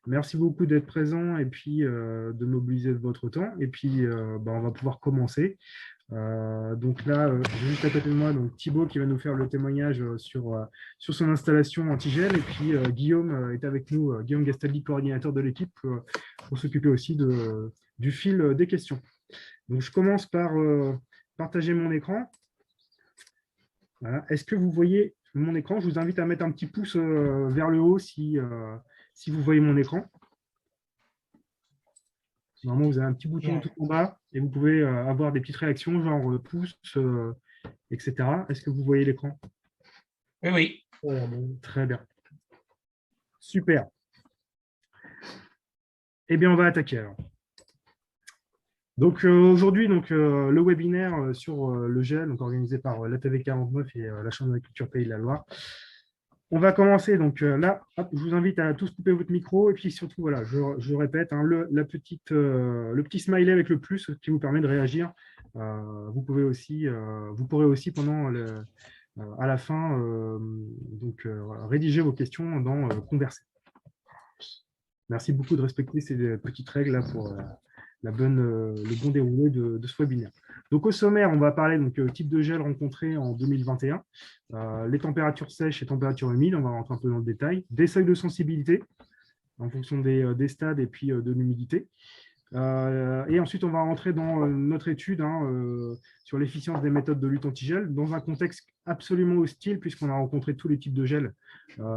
Merci beaucoup d'être présent et puis de mobiliser votre temps. Et puis, on va pouvoir commencer. Donc là, j'ai juste à côté de moi donc, Thibaut qui va nous faire le témoignage sur son installation antigel. Et puis, Guillaume est avec nous, Guillaume Gastaldi, coordinateur de l'équipe, pour s'occuper aussi du fil des questions. Donc, je commence par partager mon écran. Voilà. Est-ce que vous voyez mon écran? Je vous invite à mettre un petit pouce vers le haut si vous voyez mon écran. Normalement, vous avez un petit bouton tout en bas et vous pouvez avoir des petites réactions, genre pouce, etc. Est-ce que vous voyez l'écran? Oui, oui. Bon, très bien. Super. Eh bien, on va attaquer alors. Donc aujourd'hui, le webinaire sur le gel, donc organisé par l'ATV 49 et la Chambre d'agriculture Pays de la Loire. On va commencer. Donc là, hop, je vous invite à tous couper votre micro et puis surtout, voilà, je répète, hein, le petit smiley avec le plus qui vous permet de réagir. Vous pourrez aussi à la fin rédiger vos questions dans Converser. Merci beaucoup de respecter ces petites règles là pour le bon déroulé de ce webinaire. Donc au sommaire, on va parler type de gel rencontré en 2021, les températures sèches et températures humides, on va rentrer un peu dans le détail, des seuils de sensibilité en fonction des stades et puis de l'humidité. Et ensuite, on va rentrer dans notre étude sur l'efficience des méthodes de lutte anti-gel dans un contexte absolument hostile puisqu'on a rencontré tous les types de gel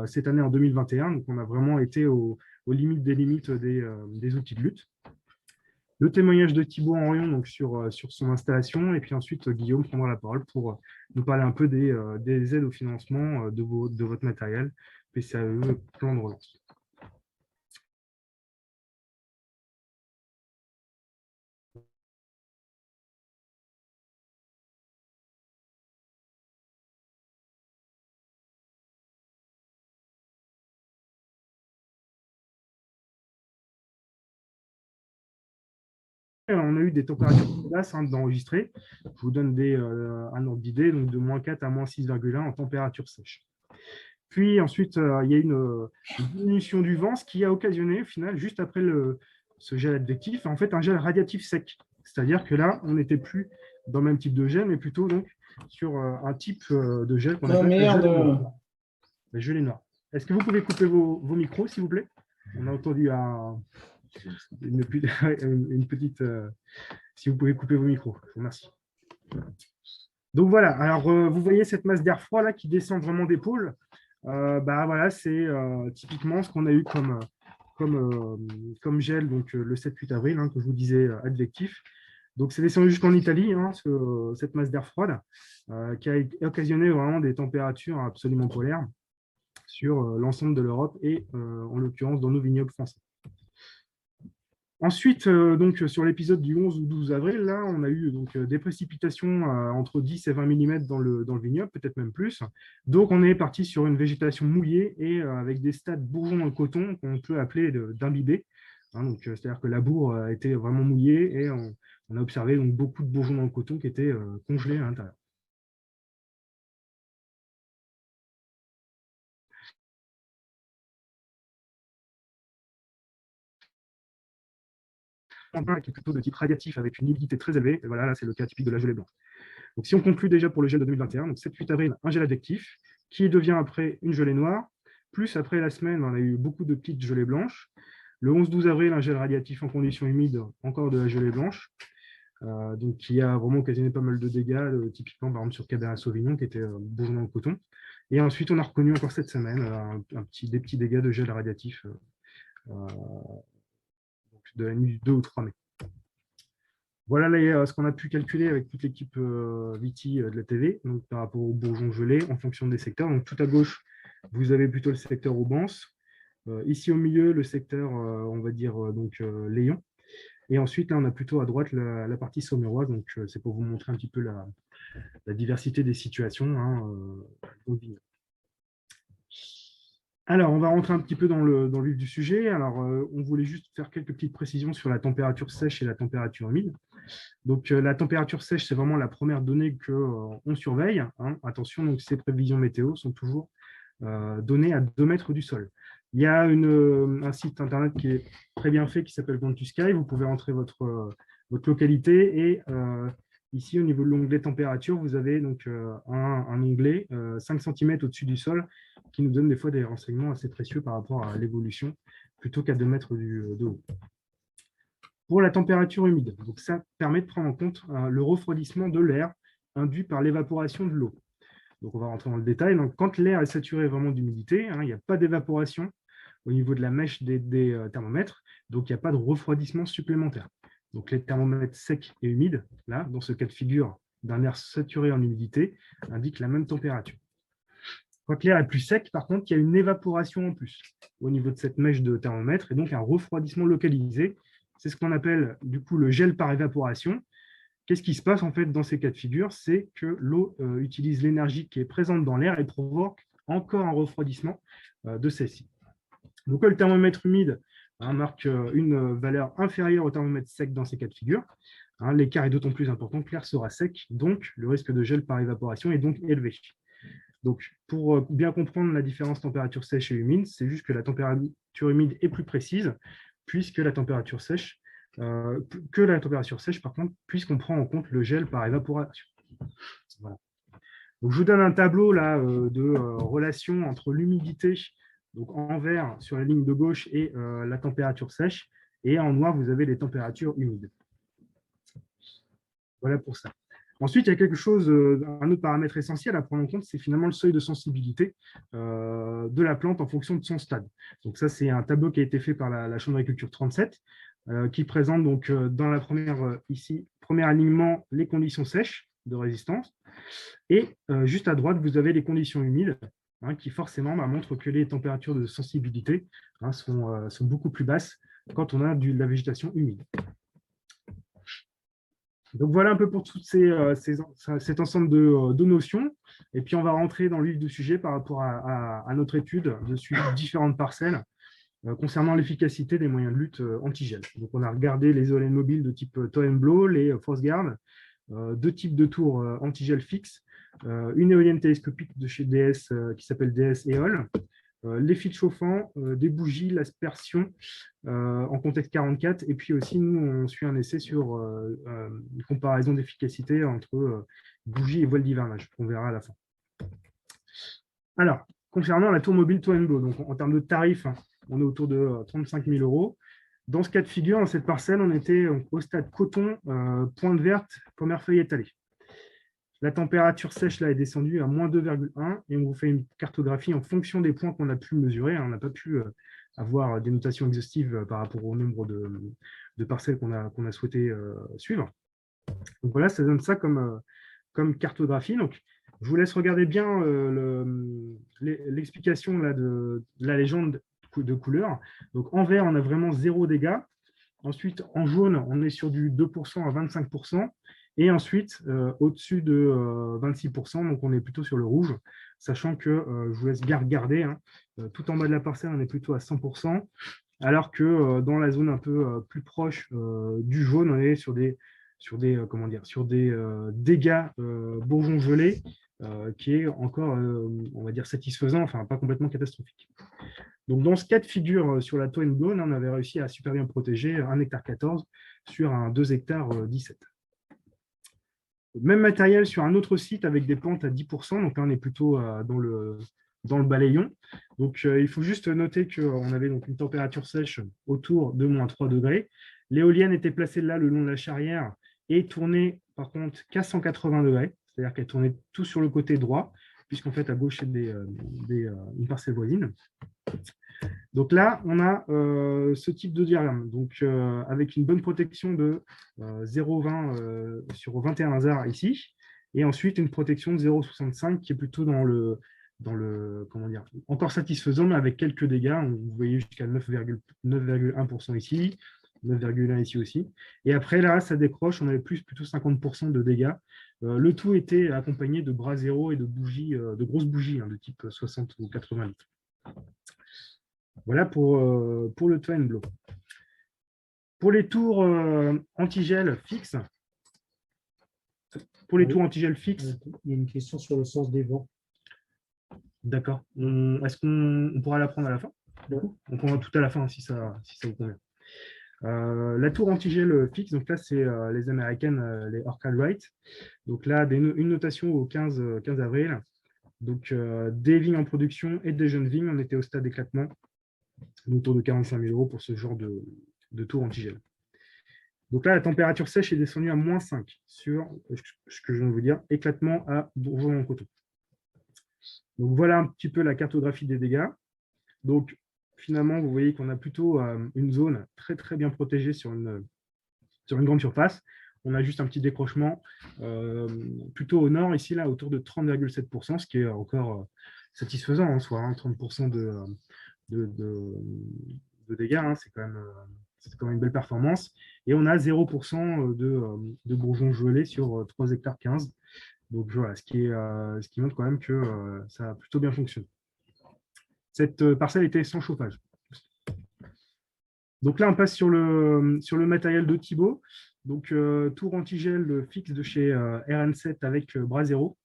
cette année en 2021. Donc, on a vraiment été aux limites des limites des outils de lutte. Le témoignage de Thibaut Henrion donc sur son installation. Et puis ensuite, Guillaume prendra la parole pour nous parler un peu des aides au financement de votre matériel, PCAE, plan de relance. On a eu des températures basses d'enregistrer. Je vous donne un ordre d'idée, donc de -4 à -6,1 en température sèche. Puis ensuite, il y a une diminution du vent, ce qui a occasionné, au final, juste après ce gel advectif, en fait, un gel radiatif sec. C'est-à-dire que là, on n'était plus dans le même type de gel, mais plutôt donc, sur un type de gel qu'on appelle le gelé noir. Est-ce que vous pouvez couper vos micros, s'il vous plaît? On a entendu une petite... si vous pouvez couper vos micros, je vous remercie. Donc voilà, alors vous voyez cette masse d'air froid là qui descend vraiment des pôles. Voilà, c'est typiquement ce qu'on a eu comme gel donc, le 7-8 avril, que je vous disais advectif. Donc c'est descendu jusqu'en Italie, cette masse d'air froide, qui a occasionné vraiment des températures absolument polaires sur l'ensemble de l'Europe et en l'occurrence dans nos vignobles français. Ensuite, sur l'épisode du 11 ou 12 avril, là, on a eu des précipitations entre 10 et 20 mm dans le vignoble, peut-être même plus. Donc, on est parti sur une végétation mouillée et avec des stades bourgeons dans le coton qu'on peut appeler d'imbibés. C'est-à-dire que la bourre était vraiment mouillée et on a observé donc, beaucoup de bourgeons dans le coton qui étaient congelés à l'intérieur. Qui est plutôt de type radiatif avec une humidité très élevée. Et voilà, là, c'est le cas typique de la gelée blanche. Donc, si on conclut déjà pour le gel de 2021, donc 7-8 avril, un gel advectif, qui devient après une gelée noire, plus après la semaine, on a eu beaucoup de petites gelées blanches. Le 11-12 avril, un gel radiatif en conditions humides, encore de la gelée blanche, donc qui a vraiment occasionné pas mal de dégâts, typiquement par exemple sur Cabernet Sauvignon, qui était bourgeon dans le coton. Et ensuite, on a reconnu encore cette semaine des petits dégâts de gel radiatif de la nuit du 2 ou 3 mai. Voilà ce qu'on a pu calculer avec toute l'équipe Viti de la TV, donc par rapport aux bourgeons gelés en fonction des secteurs. Donc tout à gauche, vous avez plutôt le secteur Aubance. Ici au milieu, le secteur, on va dire, Léon. Et ensuite, là, on a plutôt à droite la partie saumuroise. Donc c'est pour vous montrer un petit peu la diversité des situations dans le vignoble. Alors, on va rentrer un petit peu dans le vif du sujet. Alors, on voulait juste faire quelques petites précisions sur la température sèche et la température humide. Donc, la température sèche, c'est vraiment la première donnée qu'on surveille. Attention, donc, ces prévisions météo sont toujours données à 2 mètres du sol. Il y a un site internet qui est très bien fait qui s'appelle Vent2Sky. Vous pouvez entrer votre localité et ici, au niveau de l'onglet température, vous avez donc un onglet 5 cm au-dessus du sol qui nous donne des fois des renseignements assez précieux par rapport à l'évolution plutôt qu'à 2 mètres de haut. Pour la température humide, donc ça permet de prendre en compte le refroidissement de l'air induit par l'évaporation de l'eau. Donc, on va rentrer dans le détail. Donc, quand l'air est saturé vraiment d'humidité, il n'y a pas d'évaporation au niveau de la mèche des thermomètres, donc il n'y a pas de refroidissement supplémentaire. Donc, les thermomètres secs et humides, là, dans ce cas de figure d'un air saturé en humidité, indiquent la même température. Quand l'air est plus sec, par contre, il y a une évaporation en plus au niveau de cette mèche de thermomètre et donc un refroidissement localisé. C'est ce qu'on appelle du coup le gel par évaporation. Qu'est-ce qui se passe en fait dans ces cas de figure? C'est que l'eau utilise l'énergie qui est présente dans l'air et provoque encore un refroidissement de celle-ci. Donc le thermomètre humide marque une valeur inférieure au thermomètre sec dans ces cas de figure. L'écart est d'autant plus important que l'air sera sec, donc le risque de gel par évaporation est donc élevé. Donc pour bien comprendre la différence température sèche et humide, c'est juste que la température humide est plus précise, puisque la température sèche par contre, puisqu'on prend en compte le gel par évaporation. Voilà. Donc, je vous donne un tableau là, de relation entre l'humidité, donc en vert sur la ligne de gauche, et la température sèche, et en noir, vous avez les températures humides. Voilà pour ça. Ensuite, il y a quelque chose, un autre paramètre essentiel à prendre en compte, c'est finalement le seuil de sensibilité de la plante en fonction de son stade. Donc ça, c'est un tableau qui a été fait par la Chambre d'agriculture 37, qui présente donc dans la premier alignement, les conditions sèches de résistance. Et juste à droite, vous avez les conditions humides, qui forcément montrent que les températures de sensibilité sont beaucoup plus basses quand on a de la végétation humide. Donc voilà un peu pour tout cet ensemble de notions. Et puis on va rentrer dans le vif du sujet par rapport à notre étude de suivi de différentes parcelles concernant l'efficacité des moyens de lutte anti-gel. Donc on a regardé les éoliennes mobiles de type Tow & Blow, les Frostguard, deux types de tours anti-gel fixes, une éolienne télescopique de chez DS qui s'appelle DS EOL, les fils chauffants, des bougies, l'aspersion en contexte 44, et puis aussi nous on suit un essai sur une comparaison d'efficacité entre bougies et voiles d'hivernage, qu'on verra à la fin. Alors, concernant la tour mobile Tow & Blow, donc en termes de tarifs, on est autour de 35 000 €. Dans ce cas de figure, dans cette parcelle, on était au stade coton, pointe verte, première feuille étalée. La température sèche là, est descendue à moins 2,1 et on vous fait une cartographie en fonction des points qu'on a pu mesurer. On n'a pas pu avoir des notations exhaustives par rapport au nombre de parcelles qu'on a souhaité suivre. Donc voilà, ça donne ça comme cartographie. Donc, je vous laisse regarder bien l'explication de la légende de couleur. Donc en vert, on a vraiment 0 dégâts. Ensuite, en jaune, on est sur du 2% à 25%. Et ensuite, au-dessus de 26%, donc on est plutôt sur le rouge, sachant que, je vous laisse garder, tout en bas de la parcelle, on est plutôt à 100%, alors que dans la zone un peu plus proche du jaune, on est sur des dégâts bourgeons gelés, qui est encore, on va dire, satisfaisant, enfin pas complètement catastrophique. Donc, dans ce cas de figure sur la Tow & Blow, on avait réussi à super bien protéger 1 hectare 14 sur un 2 hectares 17. Même matériel sur un autre site avec des pentes à 10%, donc là on est plutôt dans le balayon. Donc il faut juste noter qu'on avait donc une température sèche autour de moins 3 degrés. L'éolienne était placée là le long de la charrière et tournait par contre qu'à 180 degrés, c'est-à-dire qu'elle tournait tout sur le côté droit, puisqu'en fait à gauche c'est une parcelle voisine. Donc là, on a ce type de diagramme, donc avec une bonne protection de 0,20 sur 21 hasards ici, et ensuite une protection de 0,65 qui est plutôt dans le comment dire, encore satisfaisant, mais avec quelques dégâts. Vous voyez jusqu'à 9,1% ici, 9,1 ici aussi. Et après, là, ça décroche, on avait plutôt 50% de dégâts. Le tout était accompagné de bras zéro et de bougies, de grosses bougies de type 60 ou 80 litres. Voilà pour le Tow & Blow. Pour les tours antigel fixes, il y a une question sur le sens des vents. D'accord. Est-ce qu'on pourra la prendre à la fin? Bon, donc on va tout à la fin si ça vous convient. La tour antigel fixe, donc là, c'est les américaines, les Orcal Wright. Donc là, une notation au 15 avril. Donc des vignes en production et des jeunes vignes, on était au stade d'éclatement, autour de 45 000 euros pour ce genre de tour antigel. Donc là, la température sèche est descendue à -5 sur ce que je viens de vous dire, éclatement à Bourgeon-en-Coton. Donc voilà un petit peu la cartographie des dégâts. Donc finalement, vous voyez qu'on a plutôt une zone très très bien protégée sur une grande surface. On a juste un petit décrochement plutôt au nord, ici, là, autour de 30,7%, ce qui est encore satisfaisant en soi, hein, 30% de dégâts, hein, c'est quand même une belle performance. Et on a 0% de bourgeons gelés sur 3 hectares 15. Donc voilà, ce qui montre quand même que ça a plutôt bien fonctionné. Cette parcelle était sans chauffage. Donc là, on passe sur le matériel de Thibaut. Donc, tour antigel fixe de chez RN7 avec bras zéro.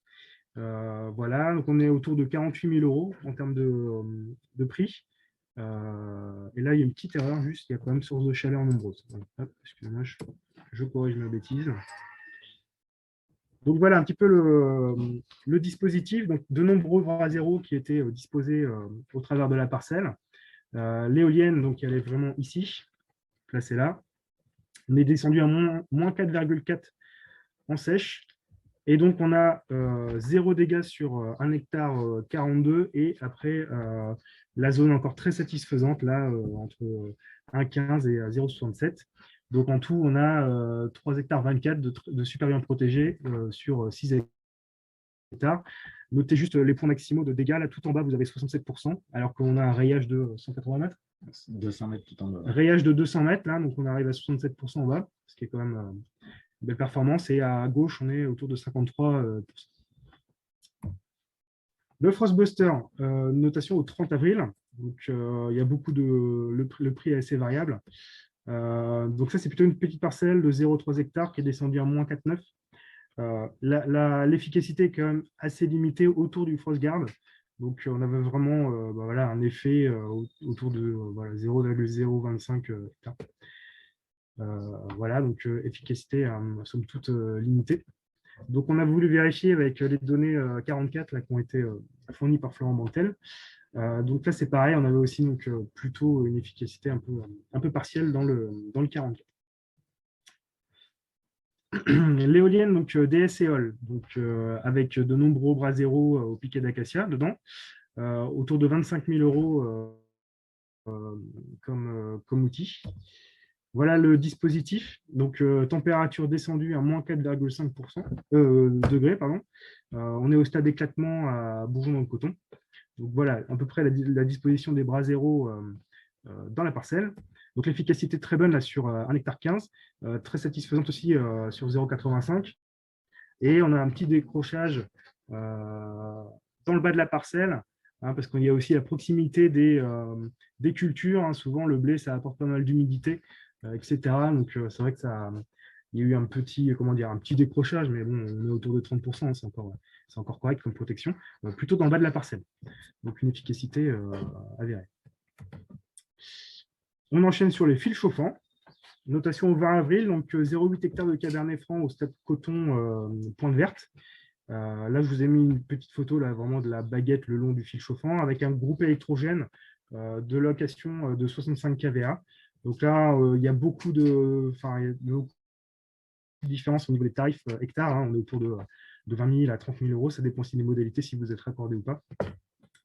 Voilà, donc on est autour de 48 000 euros en termes de prix. Et là, il y a une petite erreur, juste, il y a quand même source de chaleur nombreuse. Excusez-moi, je corrige ma bêtise. Donc voilà un petit peu le dispositif. Donc, de nombreux bras zéro qui étaient disposés au travers de la parcelle. L'éolienne, donc elle est vraiment ici, placée là. On est descendu à moins 4,4 en sèche. Et donc, on a 0 dégâts sur 1 hectare 42 et après, la zone encore très satisfaisante, là, entre 1,15 et 0,67. Donc, en tout, on a 3 hectares 24 de super bien protégés sur 6 hectares. Notez juste les points maximaux de dégâts. Là, tout en bas, vous avez 67%, alors qu'on a un rayage de 180 mètres. 200 mètres tout en bas. Rayage de 200 mètres, là, donc on arrive à 67% en bas, ce qui est quand même une belle performance. Et à gauche, on est autour de 53%. Le Frostbuster, notation au 30 avril. Donc, il y a beaucoup de. Le prix est assez variable. Donc, ça, c'est plutôt une petite parcelle de 0,3 hectares qui est descendue à -4,9. L'efficacité est quand même assez limitée autour du Frostguard. Donc, on avait vraiment voilà, un effet autour de voilà, 0,025 hectares. Voilà, donc efficacité somme toute limitée. Donc, on a voulu vérifier avec les données 44 là, qui ont été fournies par Florent Bantel. Donc là, c'est pareil, on avait aussi donc, plutôt une efficacité un peu partielle dans le 44. L'éolienne, donc DS-Eol, donc avec de nombreux bras zéro au piquet d'acacia dedans, autour de 25 000 euros comme outil. Voilà le dispositif. Donc, température descendue à -4,5 degrés. Pardon. On est au stade d'éclatement à Bourgeon dans le coton. Donc, voilà à peu près la disposition des bras zéro dans la parcelle. Donc, l'efficacité très bonne là, sur 1 hectare 15, très satisfaisante aussi sur 0,85. Et on a un petit décrochage dans le bas de la parcelle, hein, parce qu'il y a aussi la proximité des cultures. Hein. Souvent, le blé, ça apporte pas mal d'humidité, etc. Donc, c'est vrai que il y a eu un petit décrochage, mais bon, on est autour de 30%, hein, c'est encore correct comme protection, plutôt dans le bas de la parcelle. Donc, une efficacité avérée. On enchaîne sur les fils chauffants. Notation au 20 avril, donc 0,8 hectares de Cabernet Franc au stade coton pointe verte. Là, je vous ai mis une petite photo là, vraiment de la baguette le long du fil chauffant avec un groupe électrogène de location de 65 kVA. Donc là, il y a beaucoup de différences au niveau des tarifs hectares. Hein. On est autour de 20 000 à 30 000 euros. Ça dépend aussi des modalités, si vous êtes raccordé ou pas,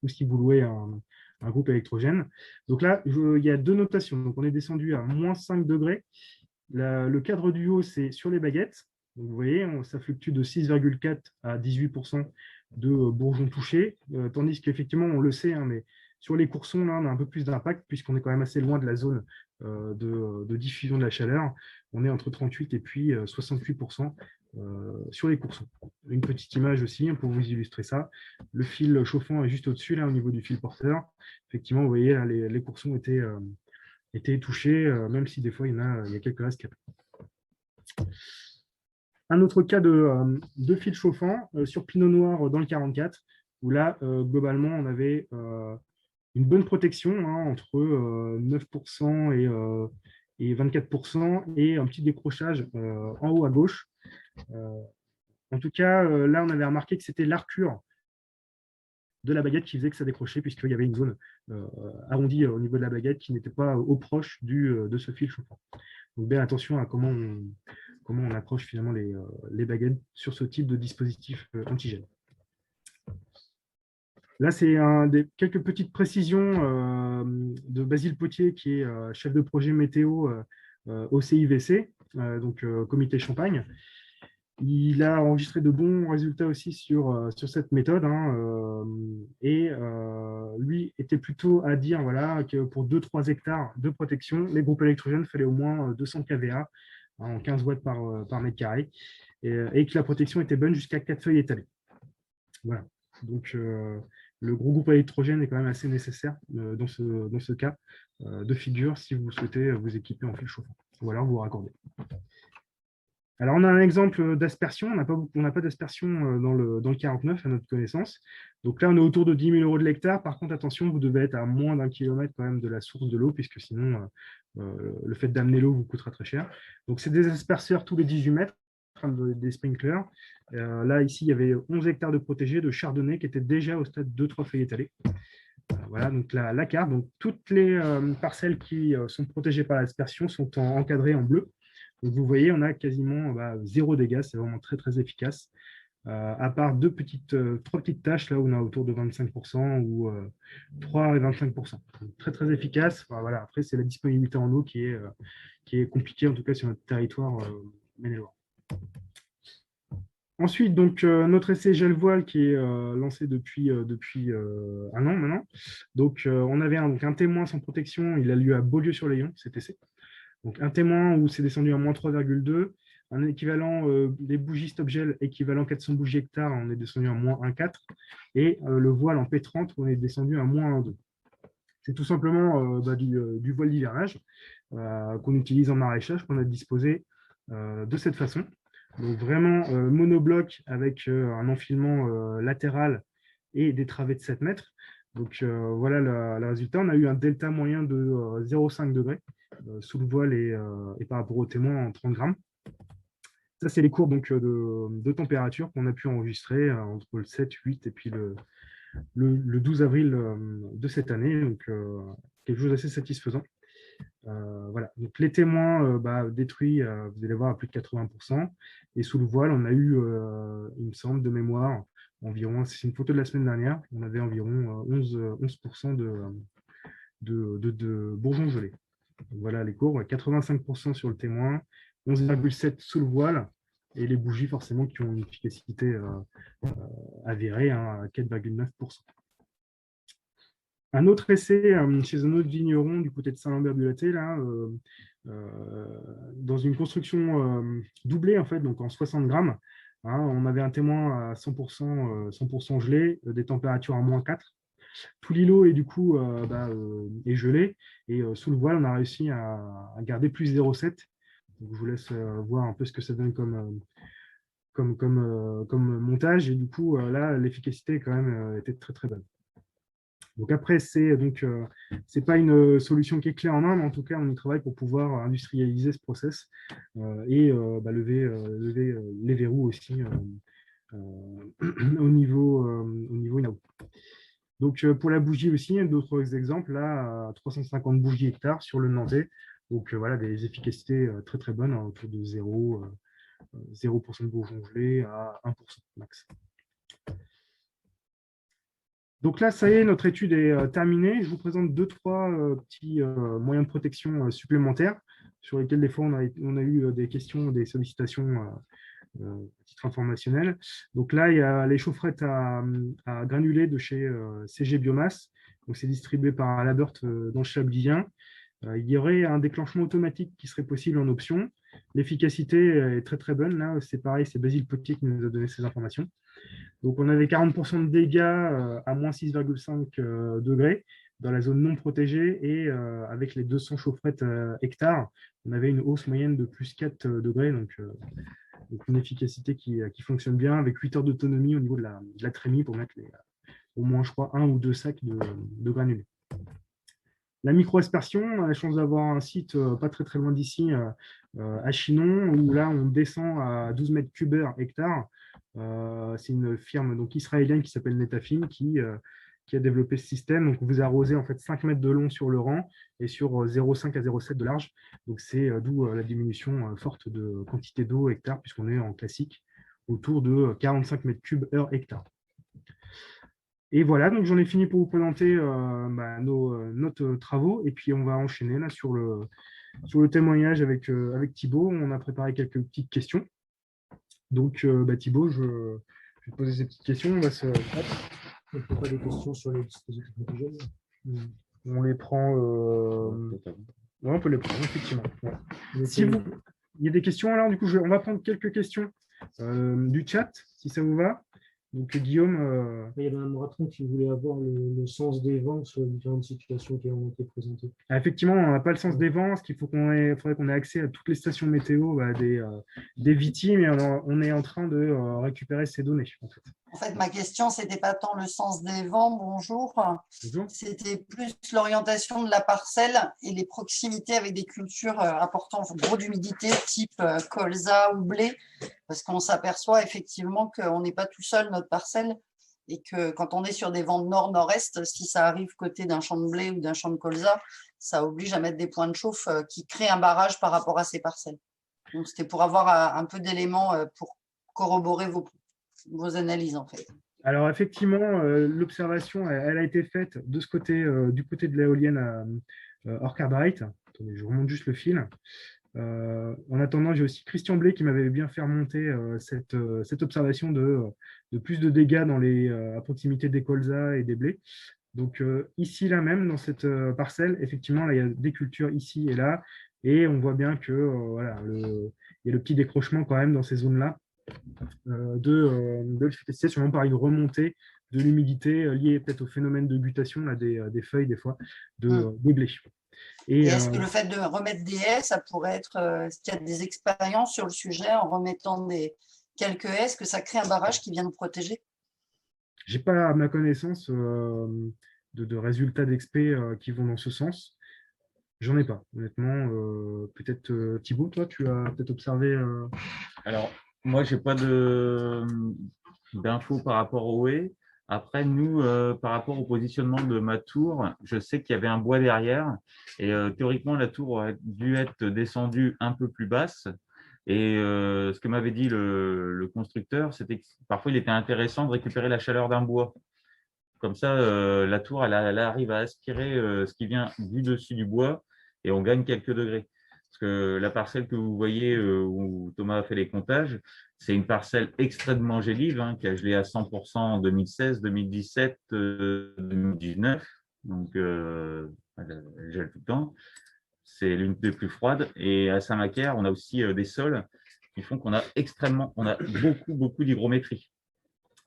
ou si vous louez un groupe électrogène. Donc là, il y a deux notations. Donc on est descendu à -5 degrés. Le cadre du haut, c'est sur les baguettes. Donc, vous voyez, ça fluctue de 6,4 à 18% de bourgeons touchés, tandis qu'effectivement, on le sait, hein, mais sur les coursons, là, on a un peu plus d'impact puisqu'on est quand même assez loin de la zone de diffusion de la chaleur. On est entre 38 et puis 68% sur les coursons. Une petite image aussi hein, pour vous illustrer ça. Le fil chauffant est juste au-dessus, là, au niveau du fil porteur. Effectivement, vous voyez, là, les coursons étaient touchés, même si des fois, il y a quelques rescapés. Un autre cas de fil chauffant sur Pinot Noir dans le 44, où là, globalement, on avait une bonne protection hein, entre 9% et 24% et un petit décrochage en haut à gauche. En tout cas, là, on avait remarqué que c'était l'arcure de la baguette qui faisait que ça décrochait, puisqu'il y avait une zone arrondie au niveau de la baguette qui n'était pas au proche de ce fil chauffant. Donc, bien attention à comment on approche finalement les baguettes sur ce type de dispositif antigène. Là, c'est quelques petites précisions de Basile Potier, qui est chef de projet météo au CIVC, donc Comité Champagne. Il a enregistré de bons résultats aussi sur cette méthode. Hein, et lui était plutôt à dire voilà, que pour 2-3 hectares de protection, les groupes électrogènes fallait au moins 200 kVA en 15 watts par mètre carré et que la protection était bonne jusqu'à 4 feuilles étalées. Voilà. Donc, le gros groupe électrogène est quand même assez nécessaire dans ce cas de figure si vous souhaitez vous équiper en fil chauffant. Ou alors vous raccordez. Alors, on a un exemple d'aspersion. On n'a pas d'aspersion dans le 49 à notre connaissance. Donc là, on est autour de 10 000 € de l'hectare. Par contre, attention, vous devez être à moins d'1 kilomètre quand même de la source de l'eau, puisque sinon, le fait d'amener l'eau vous coûtera très cher. Donc, c'est des asperceurs tous les 18 mètres, des sprinklers. Là, ici, il y avait 11 hectares de protégés de chardonnay qui étaient déjà au stade 2-3 feuilles étalées. Voilà, donc la carte. Donc, toutes les parcelles qui sont protégées par l'aspersion sont encadrées en bleu. Donc, vous voyez, on a quasiment 0 dégâts. C'est vraiment très, très efficace. À part trois petites tâches, là où on a autour de 25% ou 3 et 25%. Donc, très, très efficace. Enfin, voilà. Après, c'est la disponibilité en eau qui est compliquée, en tout cas sur notre territoire Maine-et-Loire. Ensuite, donc, notre essai gel voile qui est lancé depuis un an maintenant. Donc, on avait un témoin sans protection. Il a lieu à Beaulieu-sur-Layon, cet essai. Donc, un témoin où c'est descendu à moins 3,2. Un équivalent des bougies stop gel équivalent 400 bougies hectares, on est descendu à moins 1,4. Et le voile en P30, on est descendu à moins 1,2. C'est tout simplement du voile d'hivernage qu'on utilise en maraîchage, qu'on a disposé de cette façon. Donc vraiment monobloc avec un enfilement latéral et des travées de 7 mètres. Donc voilà le résultat. On a eu un delta moyen de 0,5 degrés sous le voile et par rapport au témoin en 30 grammes. Ça, c'est les courbes donc, de température qu'on a pu enregistrer entre le 7, 8 et puis le 12 avril de cette année. Donc quelque chose d'assez satisfaisant. Voilà. Donc, les témoins détruits, vous allez voir, à plus de 80%. Et sous le voile, on a eu, il me semble, de mémoire, environ, c'est une photo de la semaine dernière, on avait environ 11% de bourgeons gelés. Donc, voilà les courbes, 85% sur le témoin, 11,7 sous le voile, et les bougies, forcément, qui ont une efficacité avérée à 4,9%. Un autre essai chez un autre vigneron du côté de Saint-Lambert-du-Laté, là, dans une construction doublée, en fait, donc en 60 grammes. Hein, on avait un témoin à 100% gelé, des températures à moins 4. Tout l'îlot est du coup est gelé. Et sous le voile, on a réussi à garder plus 0,7. Donc, je vous laisse voir un peu ce que ça donne comme montage. Et du coup, là, l'efficacité quand même était très, très bonne. Donc après, c'est pas une solution qui est clé en main, mais en tout cas, on y travaille pour pouvoir industrialiser ce process et lever les verrous aussi au niveau INAO. Donc pour la bougie aussi, d'autres exemples, là, à 350 bougies hectares sur le Nantais. Donc voilà, des efficacités très très bonnes, autour de 0% de bourgeons gelés à 1% max. Donc là, ça y est, notre étude est terminée. Je vous présente 2-3 petits moyens de protection supplémentaires sur lesquels des fois on a eu des questions, des sollicitations à titre informationnel. Donc là, il y a les chaufferettes à granulés de chez CG Biomasse. Donc c'est distribué par Alabert dans le Chablisien. Il y aurait un déclenchement automatique qui serait possible en option. L'efficacité est très très bonne. Là, c'est pareil, c'est Basile Potier qui nous a donné ces informations. Donc, on avait 40% de dégâts à moins 6,5 degrés dans la zone non protégée et avec les 200 chaufferettes hectares, on avait une hausse moyenne de plus 4 degrés. Donc une efficacité qui fonctionne bien avec 8 heures d'autonomie au niveau de la trémie pour mettre au moins, je crois, 1 ou 2 sacs de granulés. La micro-aspersion, on a la chance d'avoir un site pas très très loin d'ici, à Chinon, où là on descend à 12 mètres cubes heure hectare. C'est une firme donc israélienne qui s'appelle Netafim qui a développé ce système. Donc vous arrosez en fait 5 mètres de long sur le rang et sur 0,5 à 0,7 de large. Donc c'est d'où la diminution forte de quantité d'eau hectare, puisqu'on est en classique autour de 45 mètres cubes heure hectare. Et voilà, donc j'en ai fini pour vous présenter notre travaux. Et puis on va enchaîner là sur le témoignage avec Thibaut. On a préparé quelques petites questions. Donc Thibaut, je vais te poser ces petites questions. On va se... Il n'y a pas des questions sur les dispositifs antigènes. On les prend. Ouais, on peut les prendre, effectivement. Ouais. Il y a des questions alors, du coup, on va prendre quelques questions du chat, si ça vous va. Donc Guillaume. Il y avait un marathon qui voulait avoir le sens des vents sur les différentes situations qui ont été présentées. Effectivement, on n'a pas le sens des vents, ce qu'il faudrait qu'on ait accès à toutes les stations météo des victimes, et on est en train de récupérer ces données. En fait, ma question, ce n'était pas tant le sens des vents, bonjour. C'était plus l'orientation de la parcelle et les proximités avec des cultures apportant gros d'humidité, type colza ou blé, parce qu'on s'aperçoit effectivement qu'on n'est pas tout seul, notre parcelle, et que quand on est sur des vents de nord-nord-est, si ça arrive côté d'un champ de blé ou d'un champ de colza, ça oblige à mettre des points de chauffe qui créent un barrage par rapport à ces parcelles. Donc, c'était pour avoir un peu d'éléments pour corroborer vos analyses, en fait. Alors, effectivement, l'observation, elle a été faite de ce côté, du côté de l'éolienne Orca-Bright. Attendez, je remonte juste le fil. En attendant, j'ai aussi Christian Blé qui m'avait bien fait remonter cette observation de plus de dégâts à proximité des colzas et des blés. Donc, ici, là même, dans cette parcelle, effectivement, là, il y a des cultures ici et là. Et on voit bien que voilà, il y a le petit décrochement quand même dans ces zones-là. De l'efficacité sûrement par une remontée de l'humidité liée peut-être au phénomène de guttation là, des feuilles des fois des blés. Et est-ce que le fait de remettre des haies, ça pourrait être, est-ce qu'il y a des expériences sur le sujet en remettant quelques haies, est-ce que ça crée un barrage qui vient nous protéger? J'ai pas à ma connaissance de résultats d'expé qui vont dans ce sens. J'en ai pas, honnêtement. Peut-être Thibaut, toi, tu as peut-être observé. Alors, moi, j'ai pas d'infos par rapport aux haies. Après, nous, par rapport au positionnement de ma tour, je sais qu'il y avait un bois derrière et théoriquement, la tour aurait dû être descendue un peu plus basse. Et ce que m'avait dit le constructeur, c'était que parfois, il était intéressant de récupérer la chaleur d'un bois. Comme ça, la tour, elle arrive à aspirer ce qui vient du dessus du bois et on gagne quelques degrés. Parce que la parcelle que vous voyez où Thomas a fait les comptages, c'est une parcelle extrêmement gélive qui a gelé à 100% en 2016, 2017, 2019. Donc, elle gèle tout le temps. C'est l'une des plus froides. Et à Saint-Macaire, on a aussi des sols qui font qu'on a beaucoup d'hygrométrie.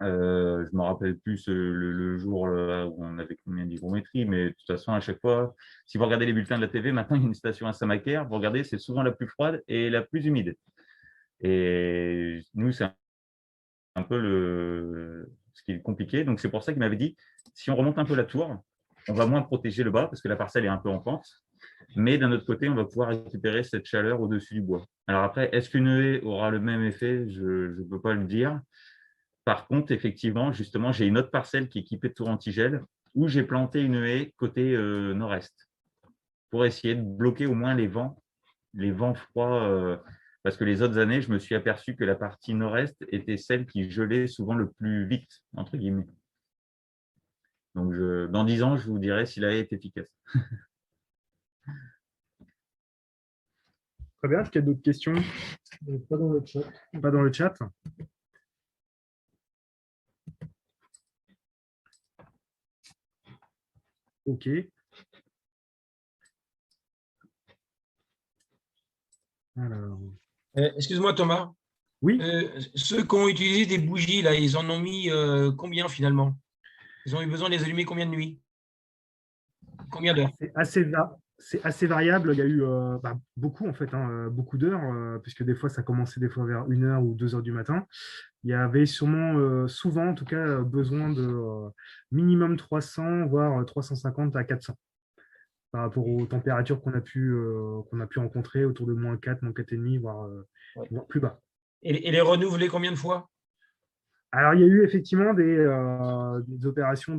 Je ne me rappelle plus le jour où on avait combien d'hygrométrie, mais de toute façon, à chaque fois, si vous regardez les bulletins de la TV, maintenant, il y a une station à Saint-Macaire, vous regardez, c'est souvent la plus froide et la plus humide. Et nous, c'est un peu ce qui est compliqué. Donc, c'est pour ça qu'il m'avait dit, si on remonte un peu la tour, on va moins protéger le bas parce que la parcelle est un peu en pente. Mais d'un autre côté, on va pouvoir récupérer cette chaleur au-dessus du bois. Alors après, est-ce qu'une haie aura le même effet? Je ne peux pas le dire. Par contre, effectivement, justement, j'ai une autre parcelle qui est équipée de tours antigel où j'ai planté une haie côté nord-est pour essayer de bloquer au moins les vents froids. Parce que les autres années, je me suis aperçu que la partie nord-est était celle qui gelait souvent le plus vite, entre guillemets. Donc, dans 10 ans, je vous dirai si la haie est efficace. Très bien, est-ce qu'il y a d'autres questions? Pas dans le chat. Pas dans le chat. Ok. Alors. Excuse-moi Thomas. Oui. Ceux qui ont utilisé des bougies, là, ils en ont mis combien finalement? Ils ont eu besoin de les allumer combien de nuits? Combien d'heures? C'est assez c'est assez variable. Il y a eu beaucoup, en fait, hein, beaucoup d'heures, puisque des fois, ça commençait des fois vers 1 heure ou 2 heures du matin. Il y avait sûrement, souvent, en tout cas, besoin de minimum 300, voire 350 à 400 par rapport aux températures qu'on a pu rencontrer autour de -4, -4,5, Ouais. voire plus bas. Et les renouveler combien de fois? Alors, il y a eu effectivement des opérations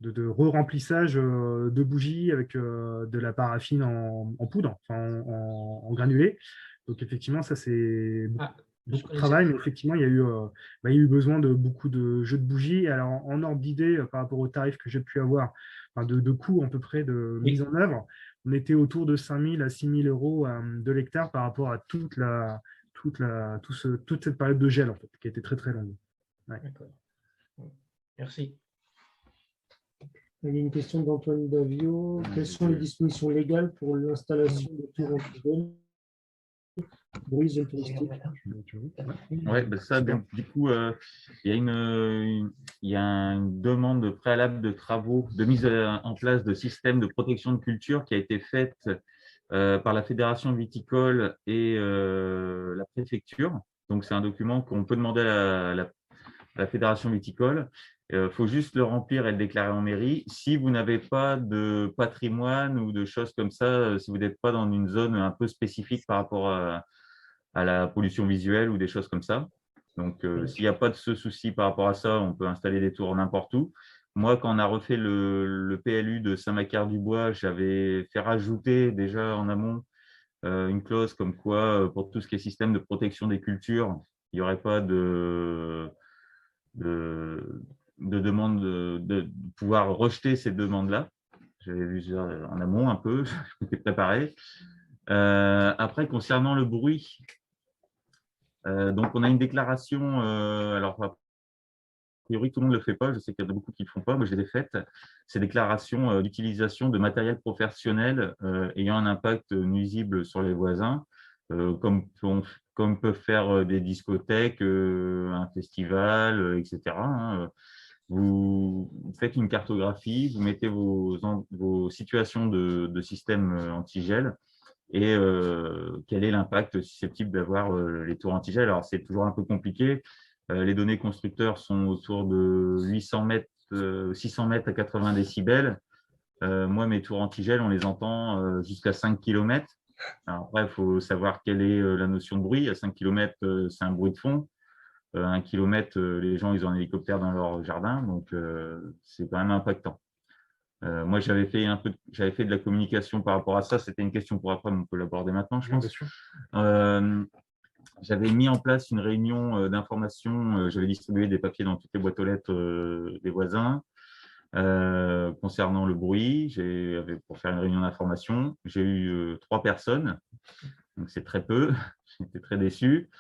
de re-remplissage de bougies avec de la paraffine en poudre, enfin, en granulé. Donc, effectivement, ça, c'est Ah, je beaucoup de connaissais travail, pas. mais effectivement, il y a eu besoin de beaucoup de jeux de bougies. Alors, en ordre d'idée, par rapport aux tarifs que j'ai pu avoir, enfin, de coûts à peu près de mise Oui. en œuvre, on était autour de 5 000 à 6 000 euros de l'hectare par rapport à toute cette période de gel, en fait, qui a été très, très longue. Ouais. D'accord. Merci. Il y a une question d'Antoine Davio. Quelles sont les dispositions légales pour l'installation de tours anti-gel bruit zone touristique? Ouais, ben ça, donc, du coup, il y a une demande préalable de travaux, de mise en place de systèmes de protection de culture qui a été faite par la Fédération viticole et la préfecture. Donc, c'est un document qu'on peut demander à la Fédération viticole. Il faut juste le remplir et le déclarer en mairie. Si vous n'avez pas de patrimoine ou de choses comme ça, si vous n'êtes pas dans une zone un peu spécifique par rapport à la pollution visuelle ou des choses comme ça. Donc, s'il n'y a pas de ce souci par rapport à ça, on peut installer des tours n'importe où. Moi, quand on a refait le PLU de Saint-Macart-du-Bois, j'avais fait rajouter déjà en amont une clause comme quoi, pour tout ce qui est système de protection des cultures, il n'y aurait pas de demande de pouvoir rejeter ces demandes-là. J'avais vu ça en amont un peu, je m'étais préparé. Après, concernant le bruit, donc on a une déclaration, alors a priori tout le monde ne le fait pas, je sais qu'il y en a beaucoup qui ne le font pas, moi je les ai faites, c'est déclaration d'utilisation de matériel professionnel ayant un impact nuisible sur les voisins, comme peuvent faire des discothèques, un festival, etc. hein. Vous faites une cartographie, vous mettez vos situations de système anti-gel et quel est l'impact susceptible d'avoir les tours anti-gel. Alors, c'est toujours un peu compliqué. Les données constructeurs sont autour de 800 mètres, 600 mètres à 80 décibels. Moi, mes tours anti-gel, on les entend jusqu'à 5 km. Alors, après, il faut savoir quelle est la notion de bruit. À 5 km, c'est un bruit de fond. 1 kilomètre, les gens, ils ont un hélicoptère dans leur jardin. Donc, c'est quand même impactant. Moi, j'avais fait de la communication par rapport à ça. C'était une question pour après, mais on peut l'aborder maintenant, je pense. J'avais mis en place une réunion d'information. J'avais distribué des papiers dans toutes les boîtes aux lettres des voisins concernant le bruit. Pour faire une réunion d'information, j'ai eu 3 personnes. Donc, c'est très peu. J'étais très déçu.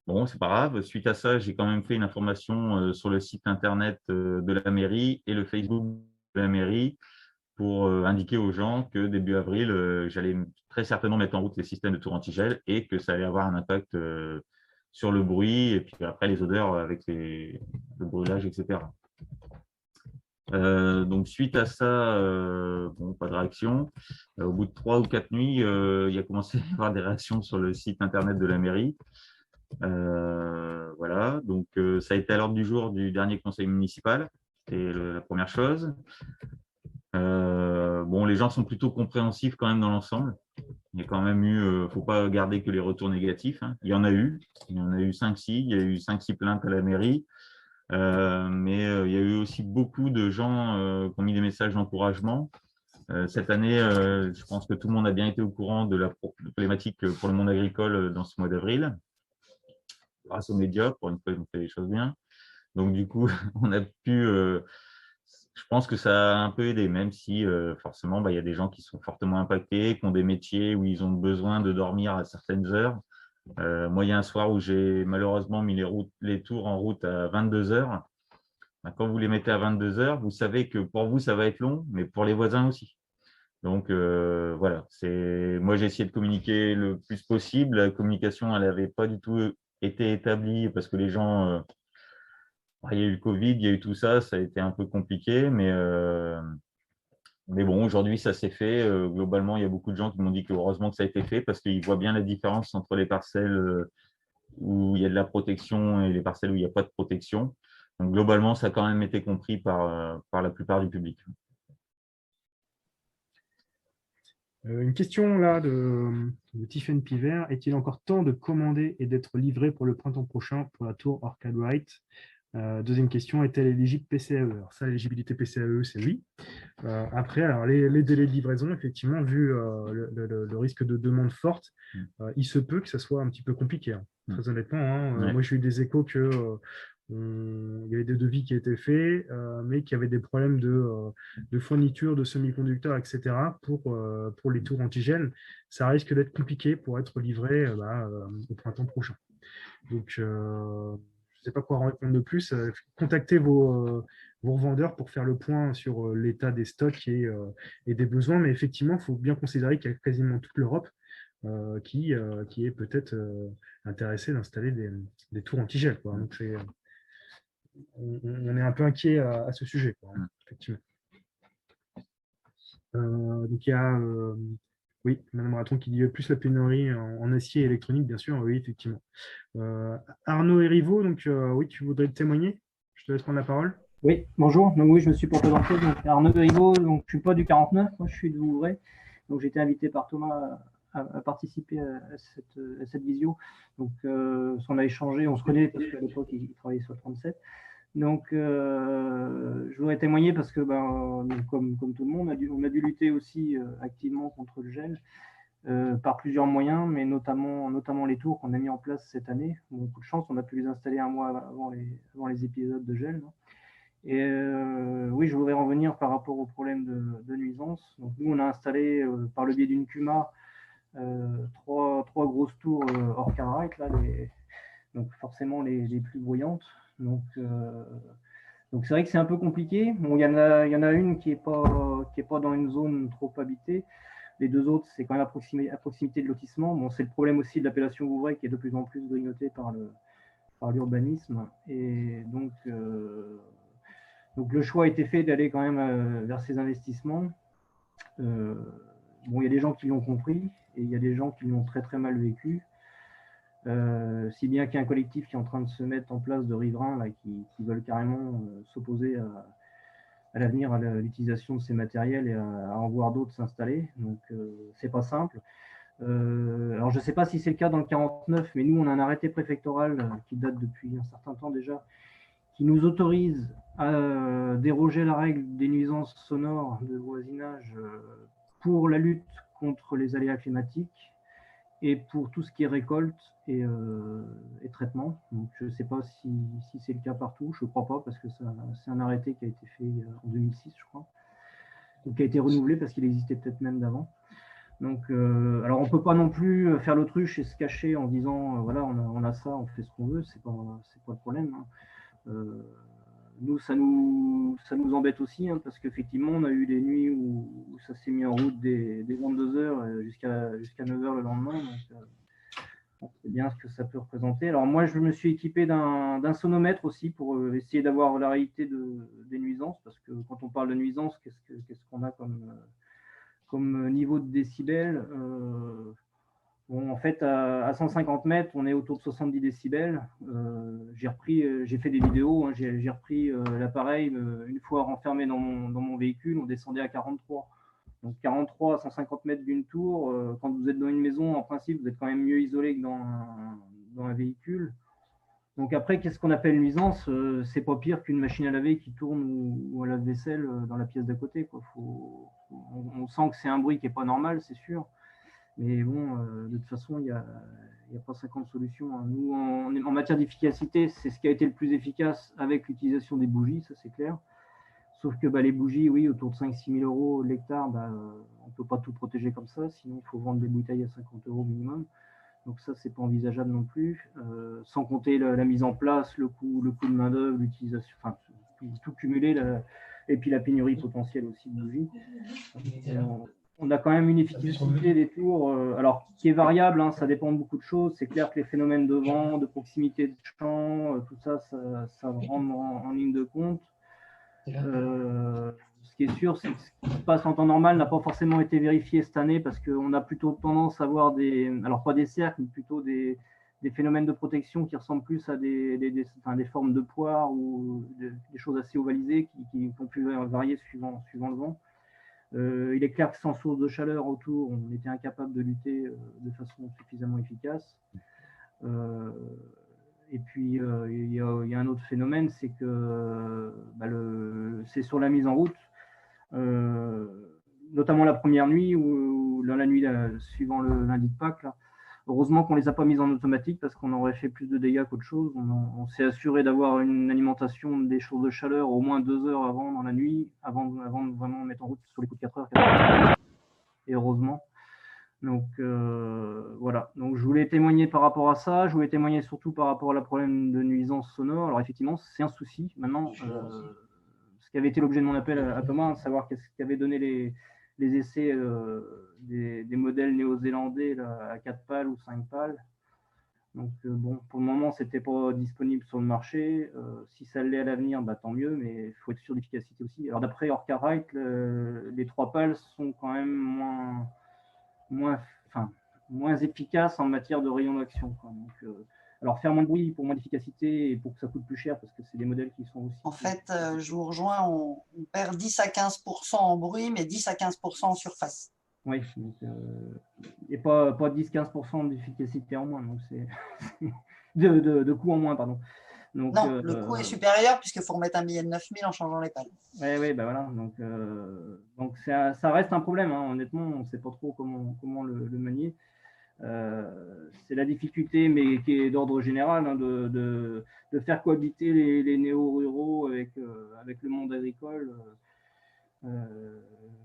Bon, c'est pas grave. Suite à ça, j'ai quand même fait une information sur le site internet de la mairie et le Facebook de la mairie pour indiquer aux gens que début avril, j'allais très certainement mettre en route les systèmes de tours anti-gel et que ça allait avoir un impact sur le bruit et puis après les odeurs avec le brûlage, etc. Donc, suite à ça, bon, pas de réaction. Au bout de 3 ou 4 nuits, il a commencé à y avoir des réactions sur le site internet de la mairie. Voilà, donc ça a été à l'ordre du jour du dernier conseil municipal, c'était la première chose. Bon, les gens sont plutôt compréhensifs quand même dans l'ensemble. Il y a quand même eu, faut pas garder que les retours négatifs. Hein. Il y en a eu 5-6, il y a eu 5-6 plaintes à la mairie. Mais il y a eu aussi beaucoup de gens qui ont mis des messages d'encouragement. Cette année, je pense que tout le monde a bien été au courant de la problématique pour le monde agricole dans ce mois d'avril. Grâce aux médias, pour une fois, ils ont fait les choses bien. Donc, du coup, on a pu… je pense que ça a un peu aidé, même si forcément, il y a des gens qui sont fortement impactés, qui ont des métiers où ils ont besoin de dormir à certaines heures. Moi, il y a un soir où j'ai malheureusement mis les tours en route à 22 heures. Quand vous les mettez à 22 heures, vous savez que pour vous, ça va être long, mais pour les voisins aussi. Donc, voilà. Moi, j'ai essayé de communiquer le plus possible. La communication, elle n'avait pas du tout été établie parce que les gens… il y a eu le Covid, il y a eu tout ça, ça a été un peu compliqué, mais Mais bon, aujourd'hui, ça s'est fait. Globalement, il y a beaucoup de gens qui m'ont dit que heureusement que ça a été fait parce qu'ils voient bien la différence entre les parcelles où il y a de la protection et les parcelles où il n'y a pas de protection. Donc, globalement, ça a quand même été compris par la plupart du public. Une question là de Tiffen Piver. Est-il encore temps de commander et d'être livré pour le printemps prochain pour la tour Orchard Wright? Deuxième question, est-elle éligible PCAE? Alors ça, l'éligibilité PCAE, c'est oui. Après, alors les délais de livraison, effectivement, vu le risque de demande forte, il se peut que ça soit un petit peu compliqué, hein, très honnêtement. Hein. Ouais. Moi, j'ai eu des échos que il y avait des devis qui étaient faits, mais qu'il y avait des problèmes de fourniture de semi-conducteurs, etc. pour les tours antigènes. Ça risque d'être compliqué pour être livré au printemps prochain. Donc, je ne sais pas quoi en répondre de plus. Contactez vos revendeurs pour faire le point sur l'état des stocks et des besoins. Mais effectivement, il faut bien considérer qu'il y a quasiment toute l'Europe qui est peut-être intéressée d'installer des tours antigel, quoi. Donc, on est un peu inquiet à ce sujet, quoi, hein, effectivement. Donc, il y a oui, Mme Raton qui dit plus la pénurie en acier électronique, bien sûr, oui, effectivement. Arnaud et Rivaud, donc oui, tu voudrais témoigner? Je te laisse prendre la parole. Oui, bonjour. Donc oui, je me suis pour présenter. Donc Arnaud Rivaud, donc je suis pas du 49, moi je suis de Vouvray. Donc j'ai été invité par Thomas à participer à cette visio. Donc on a échangé, on se connaît parce qu'à l'époque il travaillait sur le 37. Donc je voudrais témoigner parce que comme tout le monde, on a dû lutter aussi activement contre le gel. Par plusieurs moyens, mais notamment les tours qu'on a mis en place cette année. Beaucoup de chance, on a pu les installer un mois avant les épisodes de gel. Et oui, je voudrais revenir par rapport au problème de nuisance. Donc, nous, on a installé par le biais d'une CUMA trois grosses tours Orchard Wright, là, donc forcément les plus bruyantes. Donc c'est vrai que c'est un peu compliqué. Bon, il y en a une qui est pas dans une zone trop habitée. Les deux autres, c'est quand même à proximité de lotissement. Bon, c'est le problème aussi de l'appellation Vouvray qui est de plus en plus grignotée par l'urbanisme. Et donc le choix a été fait d'aller quand même vers ces investissements. Bon, il y a des gens qui l'ont compris et il y a des gens qui l'ont très très mal vécu. Si bien qu'il y a un collectif qui est en train de se mettre en place de riverains là, qui veulent carrément s'opposer à l'avenir à l'utilisation de ces matériels et à en voir d'autres s'installer. Donc, c'est pas simple. Alors, je ne sais pas si c'est le cas dans le 49, mais nous, on a un arrêté préfectoral qui date depuis un certain temps déjà, qui nous autorise à déroger à la règle des nuisances sonores de voisinage pour la lutte contre les aléas climatiques et pour tout ce qui est récolte et traitement. Donc, je ne sais pas si c'est le cas partout, je ne crois pas, parce que c'est un arrêté qui a été fait en 2006, je crois, ou qui a été renouvelé parce qu'il existait peut-être même d'avant. Donc, alors on ne peut pas non plus faire l'autruche et se cacher en disant voilà, on a ça, on fait ce qu'on veut, c'est pas le problème. Hein. Nous, ça nous embête aussi, hein, parce qu'effectivement, on a eu des nuits où ça s'est mis en route des 22h jusqu'à 9h le lendemain. Donc, on sait bien ce que ça peut représenter. Alors moi, je me suis équipé d'un sonomètre aussi pour essayer d'avoir la réalité des nuisances, parce que quand on parle de nuisances, qu'est-ce qu'on a comme niveau de décibels? Bon, en fait, à 150 mètres, on est autour de 70 décibels. J'ai fait des vidéos, hein, j'ai repris l'appareil une fois renfermé dans mon véhicule, on descendait à 43. Donc 43 à 150 mètres d'une tour, quand vous êtes dans une maison, en principe, vous êtes quand même mieux isolé que dans un véhicule. Donc après, qu'est-ce qu'on appelle nuisance? C'est pas pire qu'une machine à laver qui tourne ou un lave-vaisselle dans la pièce d'à côté, quoi. On sent que c'est un bruit qui n'est pas normal, c'est sûr. Mais bon, de toute façon, il n'y a pas 50 solutions. Hein. Nous, en matière d'efficacité, c'est ce qui a été le plus efficace avec l'utilisation des bougies, ça c'est clair. Sauf que les bougies, oui, autour de 5-6 000 euros l'hectare, on ne peut pas tout protéger comme ça, sinon il faut vendre des bouteilles à 50 euros minimum. Donc ça, c'est pas envisageable non plus. Sans compter la mise en place, le coût de main-d'œuvre, l'utilisation, enfin tout cumulé, et puis la pénurie potentielle aussi de bougies. On a quand même une efficacité des tours, alors qui est variable, hein, ça dépend de beaucoup de choses. C'est clair que les phénomènes de vent, de proximité de champ, tout ça rentre en ligne de compte. Ce qui est sûr, c'est que ce qui se passe en temps normal n'a pas forcément été vérifié cette année parce qu'on a plutôt tendance à voir alors pas des cercles, mais plutôt des phénomènes de protection qui ressemblent plus à des formes de poires ou des choses assez ovalisées qui ont pu varier suivant le vent. Il est clair que sans source de chaleur autour, on était incapable de lutter de façon suffisamment efficace. Et puis, il y a un autre phénomène, c'est que c'est sur la mise en route, notamment la première nuit ou la nuit suivant le lundi de Pâques. Là. Heureusement qu'on ne les a pas mises en automatique parce qu'on aurait fait plus de dégâts qu'autre chose. On s'est assuré d'avoir une alimentation des sources de chaleur au moins 2 heures avant dans la nuit, avant de vraiment mettre en route sur les coups de 4 heures. Et heureusement. Donc voilà, donc je voulais témoigner par rapport à ça, je voulais témoigner surtout par rapport à la problème de nuisance sonore. Alors effectivement, c'est un souci. Maintenant, ce qui avait été l'objet de mon appel à Thomas, savoir qu'est-ce qu'avaient donné les essais des modèles néo-zélandais à 4 pales ou 5 pales. Donc bon, pour le moment, c'était pas disponible sur le marché. Si ça l'est à l'avenir, tant mieux, mais il faut être sûr d'efficacité aussi. Alors d'après Orca Wright, les 3 pales sont quand même moins efficace en matière de rayon d'action. Alors, faire moins de bruit pour moins d'efficacité et pour que ça coûte plus cher, parce que c'est des modèles qui sont aussi… En fait, je vous rejoins, on perd 10 à 15% en bruit, mais 10 à 15% en surface. Oui, donc, et pas 10-15% d'efficacité en moins, donc c'est de coût en moins, pardon. Donc, non, le coût est supérieur puisqu'il faut remettre un billet de 9000 en changeant les pales. Oui, voilà. Donc ça reste un problème. Hein. Honnêtement, on ne sait pas trop comment le manier. C'est la difficulté, mais qui est d'ordre général, hein, de faire cohabiter les néo-ruraux avec le monde agricole.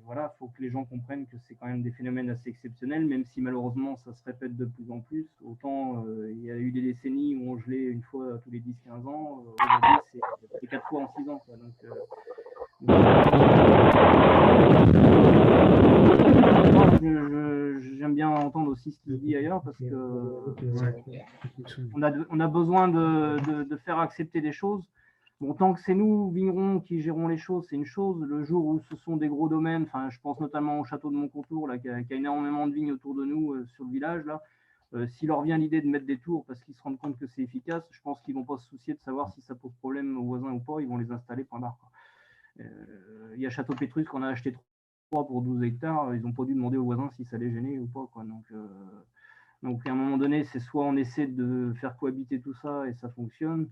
Voilà, il faut que les gens comprennent que c'est quand même des phénomènes assez exceptionnels, même si malheureusement ça se répète de plus en plus. Autant il y a eu des décennies où on gelait une fois tous les 10-15 ans, aujourd'hui c'est 4 fois en 6 ans. Quoi. J'aime bien entendre aussi ce qu'il dit ailleurs parce que on a besoin de faire accepter des choses. Bon, tant que c'est nous, vignerons, qui gérons les choses, c'est une chose. Le jour où ce sont des gros domaines, je pense notamment au château de Moncontour, là, qui a énormément de vignes autour de nous sur le village, là, s'il leur vient l'idée de mettre des tours parce qu'ils se rendent compte que c'est efficace, je pense qu'ils ne vont pas se soucier de savoir si ça pose problème aux voisins ou pas, ils vont les installer, point barre. Il y a Château Pétrus qu'on a acheté 3 pour 12 hectares, ils n'ont pas dû demander aux voisins si ça les gênait ou pas. Quoi. Donc, à un moment donné, c'est soit on essaie de faire cohabiter tout ça et ça fonctionne,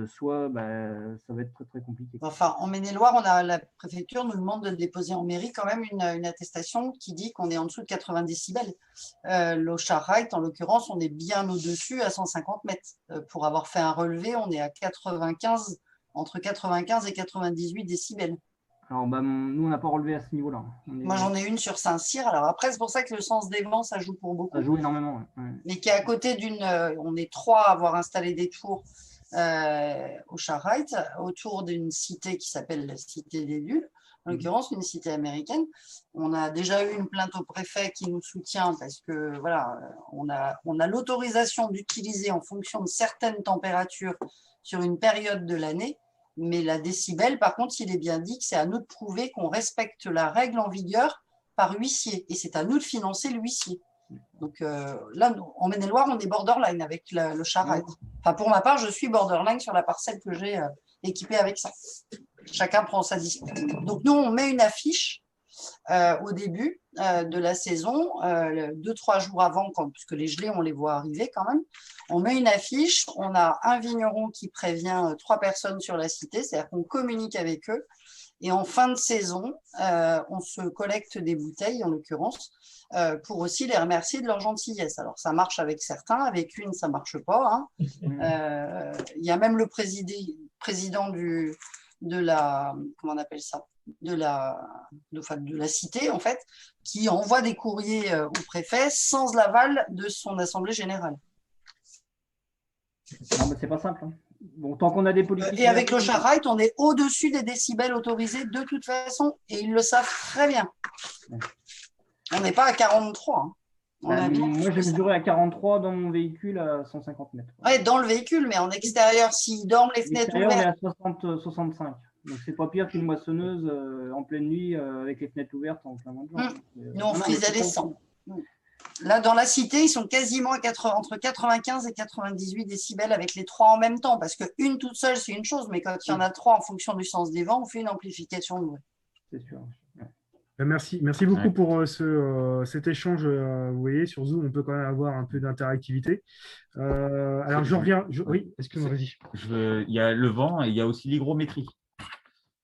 soit ça va être très très compliqué. Enfin, en Maine-et-Loire, la préfecture nous demande de déposer en mairie quand même une attestation qui dit qu'on est en dessous de 80 décibels. L'Orca Wright, en l'occurrence, on est bien au-dessus à 150 mètres. Pour avoir fait un relevé, on est à entre 95 et 98 décibels. Alors, nous, on n'a pas relevé à ce niveau-là. Moi, j'en ai une sur Saint-Cyr. Alors après, c'est pour ça que le sens des vents, ça joue pour beaucoup. Ça joue énormément. Ouais. Mais qui est à côté on est 3 à avoir installé des tours au Wright, autour d'une cité qui s'appelle la Cité des Lulles, en l'occurrence une cité américaine. On a déjà eu une plainte au préfet qui nous soutient parce que voilà, on a l'autorisation d'utiliser en fonction de certaines températures sur une période de l'année, mais la décibel, par contre, il est bien dit que c'est à nous de prouver qu'on respecte la règle en vigueur par huissier, et c'est à nous de financer le huissier. Donc là, en Maine-et-Loire, on est borderline avec le Wright. Enfin, pour ma part, je suis borderline sur la parcelle que j'ai équipée avec ça. Chacun prend sa discipline. Donc nous, on met une affiche au début de la saison, 2-3 jours avant, puisque les gelées, on les voit arriver quand même. On met une affiche, on a un vigneron qui prévient 3 personnes sur la cité, c'est-à-dire qu'on communique avec eux. Et en fin de saison, on se collecte des bouteilles, en l'occurrence, pour aussi les remercier de leur gentillesse. Alors, ça marche avec certains, avec une, ça ne marche pas. Hein. Il y a même le président de la, comment on appelle ça, de la cité, en fait, qui envoie des courriers au préfet sans l'aval de son assemblée générale. Non, mais c'est pas simple. Hein. Bon, tant qu'on a des politiques… Et avec le Wright, on est au-dessus des décibels autorisés de toute façon, et ils le savent très bien. On n'est pas à 43. Hein. Moi, j'ai mesuré à 43 dans mon véhicule à 150 mètres. Oui, dans le véhicule, mais en extérieur, s'ils dorment les fenêtres ouvertes… on est à 60-65. Donc, c'est pas pire qu'une moissonneuse en pleine nuit avec les fenêtres ouvertes en plein jour. Nous, on frisait les 100. Là, dans la cité, ils sont quasiment à entre 95 et 98 décibels avec les 3 en même temps, parce qu'une toute seule, c'est une chose, mais quand il y en a 3 en fonction du sens des vents, on fait une amplification de bruit. C'est sûr. Merci beaucoup pour cet échange. Vous voyez, sur Zoom, on peut quand même avoir un peu d'interactivité. Alors, je reviens. Oui, excuse-moi, vas-y. Il y a le vent et il y a aussi l'hygrométrie.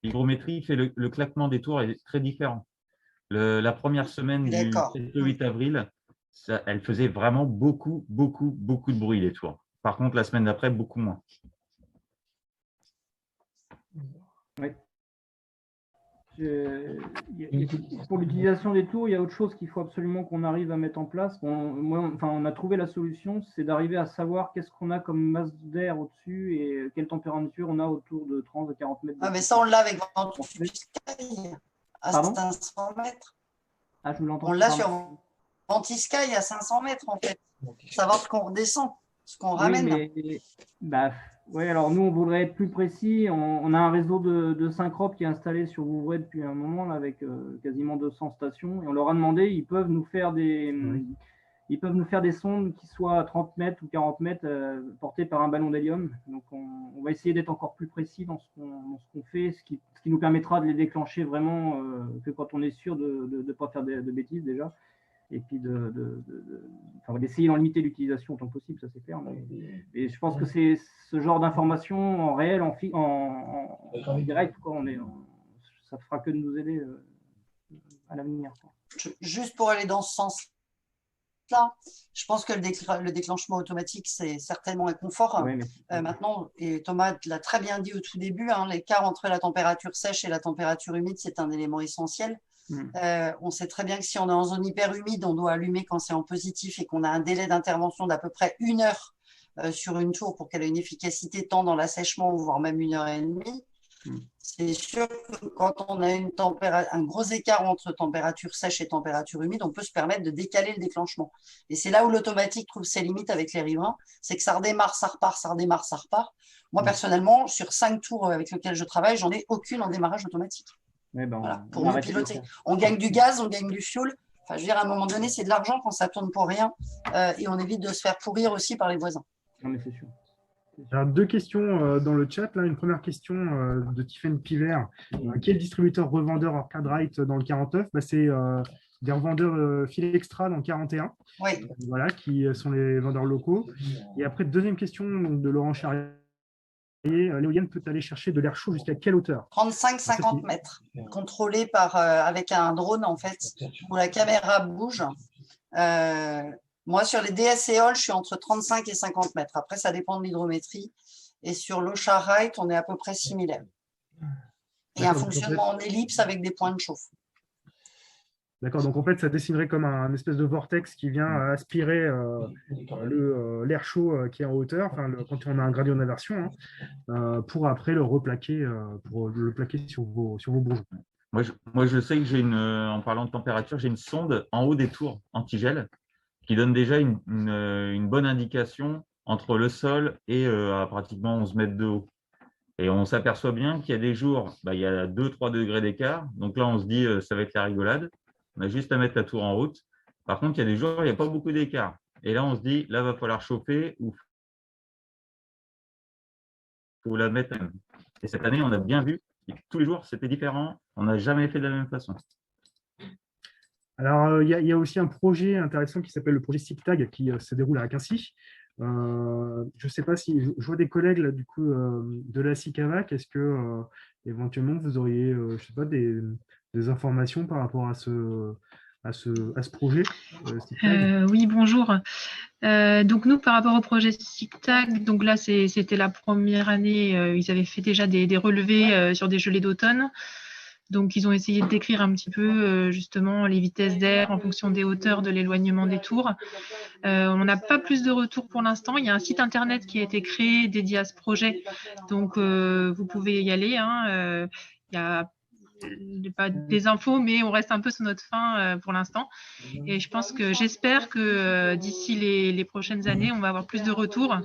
L'hygrométrie fait le claquement des tours est très différent. La première semaine du 7-8 avril, elle faisait vraiment beaucoup de bruit, les tours. Par contre, la semaine d'après, beaucoup moins. Oui. Pour l'utilisation des tours, il y a autre chose qu'il faut absolument qu'on arrive à mettre en place. On a trouvé la solution, c'est d'arriver à savoir qu'est-ce qu'on a comme masse d'air au-dessus et quelle température on a autour de 30 à 40 mètres. Ah, mais ça, on l'a avec Ventisky à 500 mètres. Ah, je l'entends. On l'a sur Ventisky à 500 mètres, en fait. Savoir ce qu'on redescend, ce qu'on ramène. Oui, alors nous, on voudrait être plus précis. On a un réseau de synchropes qui est installé sur Vouvray depuis un moment, là, avec quasiment 200 stations. Et on leur a demandé, ils peuvent nous faire des sondes qui soient à 30 mètres ou 40 mètres portées par un ballon d'hélium. Donc, on va essayer d'être encore plus précis dans ce qu'on fait, ce qui nous permettra de les déclencher vraiment que quand on est sûr de ne pas faire de bêtises déjà. Et puis d'essayer d'en limiter l'utilisation autant que possible, ça c'est clair. Et je pense que c'est ce genre d'information en réel, en direct, quoi, ça ne fera que de nous aider à l'avenir. Juste pour aller dans ce sens-là, je pense que le déclenchement automatique, c'est certainement un confort. Oui, maintenant, et Thomas l'a très bien dit au tout début, l'écart entre la température sèche et la température humide, c'est un élément essentiel. On sait très bien que si on est en zone hyper humide, on doit allumer quand c'est en positif et qu'on a un délai d'intervention d'à peu près 1 heure sur une tour pour qu'elle ait une efficacité tant dans l'assèchement, voire même 1h30. C'est sûr que quand on a un gros écart entre température sèche et température humide, on peut se permettre de décaler le déclenchement. Et c'est là où l'automatique trouve ses limites avec les riverains, c'est que ça redémarre, ça repart, ça redémarre, ça repart. Moi, personnellement, sur 5 tours avec lesquels je travaille, j'en ai aucune en démarrage automatique. Voilà, pour nous piloter. On gagne du gaz, on gagne du fioul. Enfin, je veux dire, à un moment donné, c'est de l'argent quand ça tourne pour rien et on évite de se faire pourrir aussi par les voisins. Non, mais c'est sûr. Alors, 2 questions dans le chat. Là, une première question de Tiffany Pivert. Quel distributeur revendeur Arcade dans le 49 ? C'est des revendeurs fil extra dans le 41. Oui. Voilà, qui sont les vendeurs locaux. Et après, deuxième question donc, de Laurent Charrier. L'éolienne peut aller chercher de l'air chaud jusqu'à quelle hauteur ? 35-50 mètres, contrôlé avec un drone en fait, où la caméra bouge. Moi, sur les DSEOL, je suis entre 35 et 50 mètres. Après, ça dépend de l'hydrométrie. Et sur l'Ocha-Wright, on est à peu près similaire. Et un fonctionnement en ellipse avec des points de chauffe. D'accord, donc en fait, ça dessinerait comme un espèce de vortex qui vient aspirer l'air chaud qui est en hauteur, quand on a un gradient d'inversion, pour après le replaquer, sur vos bourgeons. Moi, je sais que en parlant de température, j'ai une sonde en haut des tours antigel qui donne déjà une bonne indication entre le sol et à pratiquement 11 mètres de haut. Et on s'aperçoit bien qu'il y a des jours, il y a 2-3 degrés d'écart. Donc là, on se dit, ça va être la rigolade. On a juste à mettre la tour en route. Par contre, il y a des jours, il n'y a pas beaucoup d'écart. Et là, on se dit, là, il va falloir chauffer ou il faut la mettre. Et cette année, on a bien vu, tous les jours, c'était différent. On n'a jamais fait de la même façon. Alors, il y a aussi un projet intéressant qui s'appelle le projet SIGTAG qui se déroule à Quincy. Je ne sais pas si je vois des collègues là, du coup, de la SICAVAC. Est-ce que éventuellement vous auriez je sais pas, des informations par rapport à ce projet Oui, bonjour. Donc nous, par rapport au projet SIGTAG, donc là c'était la première année, ils avaient fait déjà des relevés sur des gelées d'automne. Donc, ils ont essayé de décrire un petit peu justement les vitesses d'air en fonction des hauteurs de l'éloignement des tours. On n'a pas plus de retours pour l'instant. Il y a un site internet qui a été créé dédié à ce projet. Donc, vous pouvez y aller. Il y a pas des infos, mais on reste un peu sur notre faim pour l'instant. Et j'espère que d'ici les prochaines années, on va avoir plus de retours,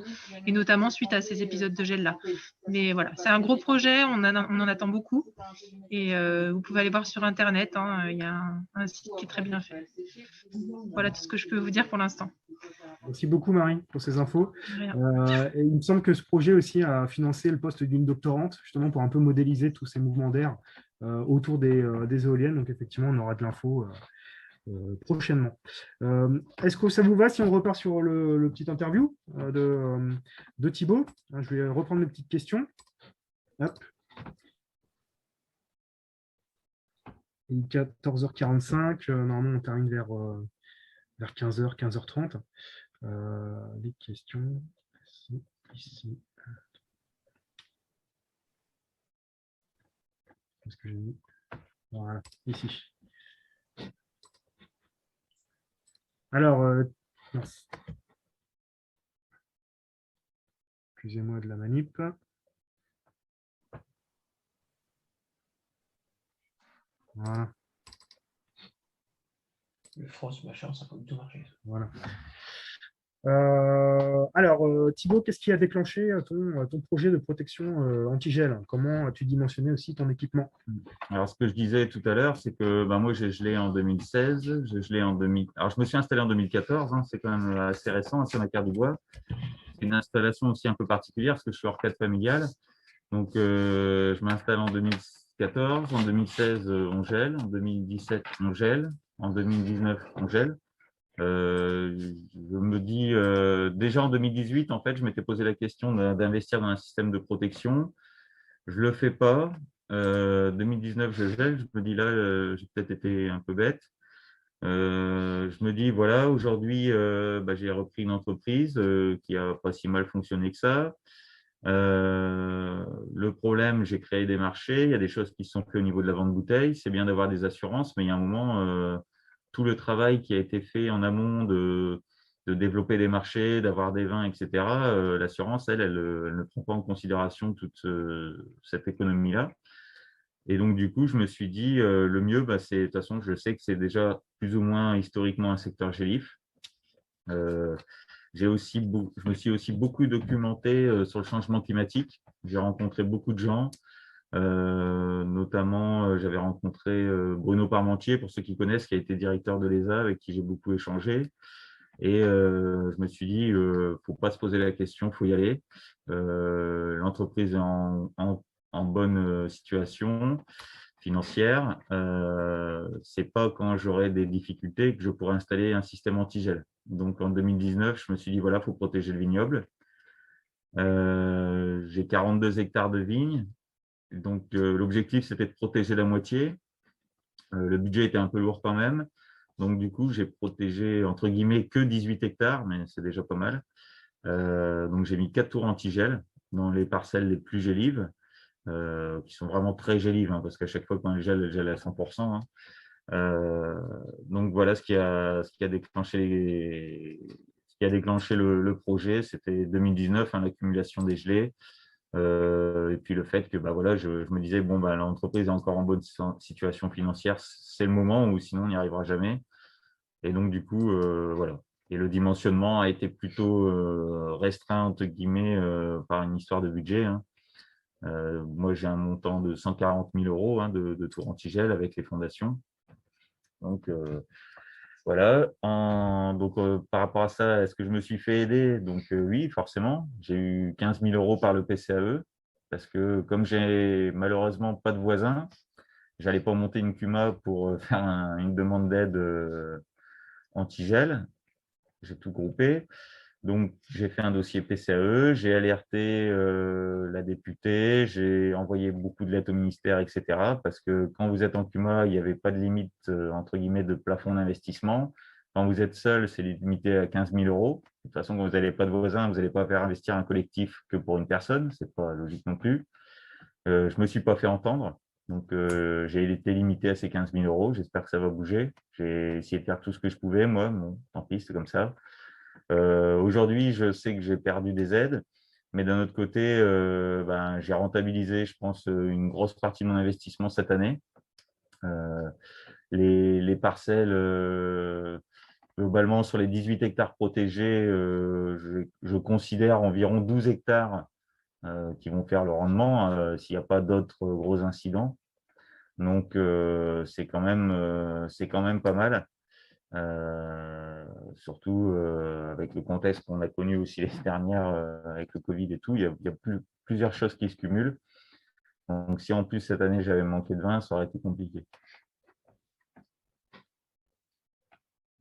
et notamment suite à ces épisodes de gel-là. Mais voilà, c'est un gros projet, on en attend beaucoup. Et vous pouvez aller voir sur Internet, hein, il y a un site qui est très bien fait. Voilà tout ce que je peux vous dire pour l'instant. Merci beaucoup, Marie, pour ces infos. Et il me semble que ce projet aussi a financé le poste d'une doctorante, justement pour un peu modéliser tous ces mouvements d'air autour des éoliennes. Donc, effectivement, on aura de l'info prochainement. Est-ce que ça vous va si on repart sur le petit interview de Thibaut? Je vais reprendre mes petites questions. Hop. 14h45, normalement on termine vers 15h, 15h30. Les questions, ici. Qu'est-ce que j'ai mis? Voilà, ici. Alors, excusez-moi de la manip. Voilà. Le frost, machin, ça peut tout marcher. Voilà. Alors, Thibaut, qu'est-ce qui a déclenché ton projet de protection anti-gel? Comment as-tu dimensionné aussi ton équipement? Alors, ce que je disais tout à l'heure, c'est que moi, j'ai gelé en 2016, j'ai gelé en 2000. Alors, je me suis installé en 2014, hein, c'est quand même assez récent, c'est ma carte du bois. C'est une installation aussi un peu particulière parce que je suis hors cadre familial. Donc, je m'installe en 2014, en 2016, on gèle, en 2017, on gèle, en 2019, on gèle. Je me dis, déjà en 2018, en fait, je m'étais posé la question d'investir dans un système de protection. Je le fais pas. 2019, je gèle. Je me dis là, j'ai peut-être été un peu bête. Je me dis, voilà, aujourd'hui, j'ai repris une entreprise qui a pas si mal fonctionné que ça. Le problème, j'ai créé des marchés. Il y a des choses qui sont faites au niveau de la vente de bouteilles. C'est bien d'avoir des assurances, mais il y a un moment, tout le travail qui a été fait en amont de développer des marchés, d'avoir des vins, etc., l'assurance, elle ne prend pas en considération toute cette économie-là. Et donc, du coup, je me suis dit, le mieux, c'est, de toute façon, je sais que c'est déjà plus ou moins historiquement un secteur gélif. Je me suis aussi beaucoup documenté sur le changement climatique. J'ai rencontré beaucoup de gens. Notamment, j'avais rencontré Bruno Parmentier, pour ceux qui connaissent, qui a été directeur de l'ESA, avec qui j'ai beaucoup échangé. Et je me suis dit, faut pas se poser la question, faut y aller. L'entreprise est en bonne situation financière. C'est pas quand j'aurai des difficultés que je pourrai installer un système anti-gel. Donc en 2019, je me suis dit, voilà, faut protéger le vignoble. J'ai 42 hectares de vignes. Donc, l'objectif, c'était de protéger la moitié. Le budget était un peu lourd quand même. Donc, du coup, j'ai protégé, entre guillemets, que 18 hectares, mais c'est déjà pas mal. Donc, j'ai mis 4 tours anti-gel dans les parcelles les plus gélives, qui sont vraiment très gélives, hein, parce qu'à chaque fois qu'on gèle à 100%. Hein. Donc, voilà ce qui a déclenché le projet. C'était 2019, hein, l'accumulation des gelées. Et puis le fait que voilà, je me disais, bon, l'entreprise est encore en bonne situation financière, c'est le moment, ou sinon on n'y arrivera jamais. Et donc, du coup, voilà. Et le dimensionnement a été plutôt restreint, entre guillemets, par une histoire de budget. Hein. Moi, j'ai un montant de 140 000 € hein, de tour anti-gel avec les fondations. Donc, voilà. Par rapport à ça, est-ce que je me suis fait aider? Donc, oui, forcément. J'ai eu 15 000 € par le PCAE parce que comme j'ai malheureusement pas de voisins, j'allais pas monter une CUMA pour faire une demande d'aide anti-gel. J'ai tout groupé. Donc, j'ai fait un dossier PCAE, j'ai alerté la députée, j'ai envoyé beaucoup de lettres au ministère, etc. Parce que quand vous êtes en CUMA, il n'y avait pas de limite, entre guillemets, de plafond d'investissement. Quand vous êtes seul, c'est limité à 15 000 €. De toute façon, quand vous n'avez pas de voisins, vous n'allez pas faire investir un collectif que pour une personne. Ce n'est pas logique non plus. Je ne me suis pas fait entendre. Donc, j'ai été limité à ces 15 000 €. J'espère que ça va bouger. J'ai essayé de faire tout ce que je pouvais, moi. Bon, tant pis, c'est comme ça. Aujourd'hui, je sais que j'ai perdu des aides, mais d'un autre côté, j'ai rentabilisé, je pense, une grosse partie de mon investissement cette année. Les parcelles, globalement, sur les 18 hectares protégés, je considère environ 12 hectares qui vont faire le rendement s'il n'y a pas d'autres gros incidents. Donc, c'est quand même pas mal. Surtout avec le contexte qu'on a connu aussi l'année dernière avec le Covid et tout, il y a plusieurs choses qui se cumulent. Donc, si en plus cette année j'avais manqué de vin, ça aurait été compliqué.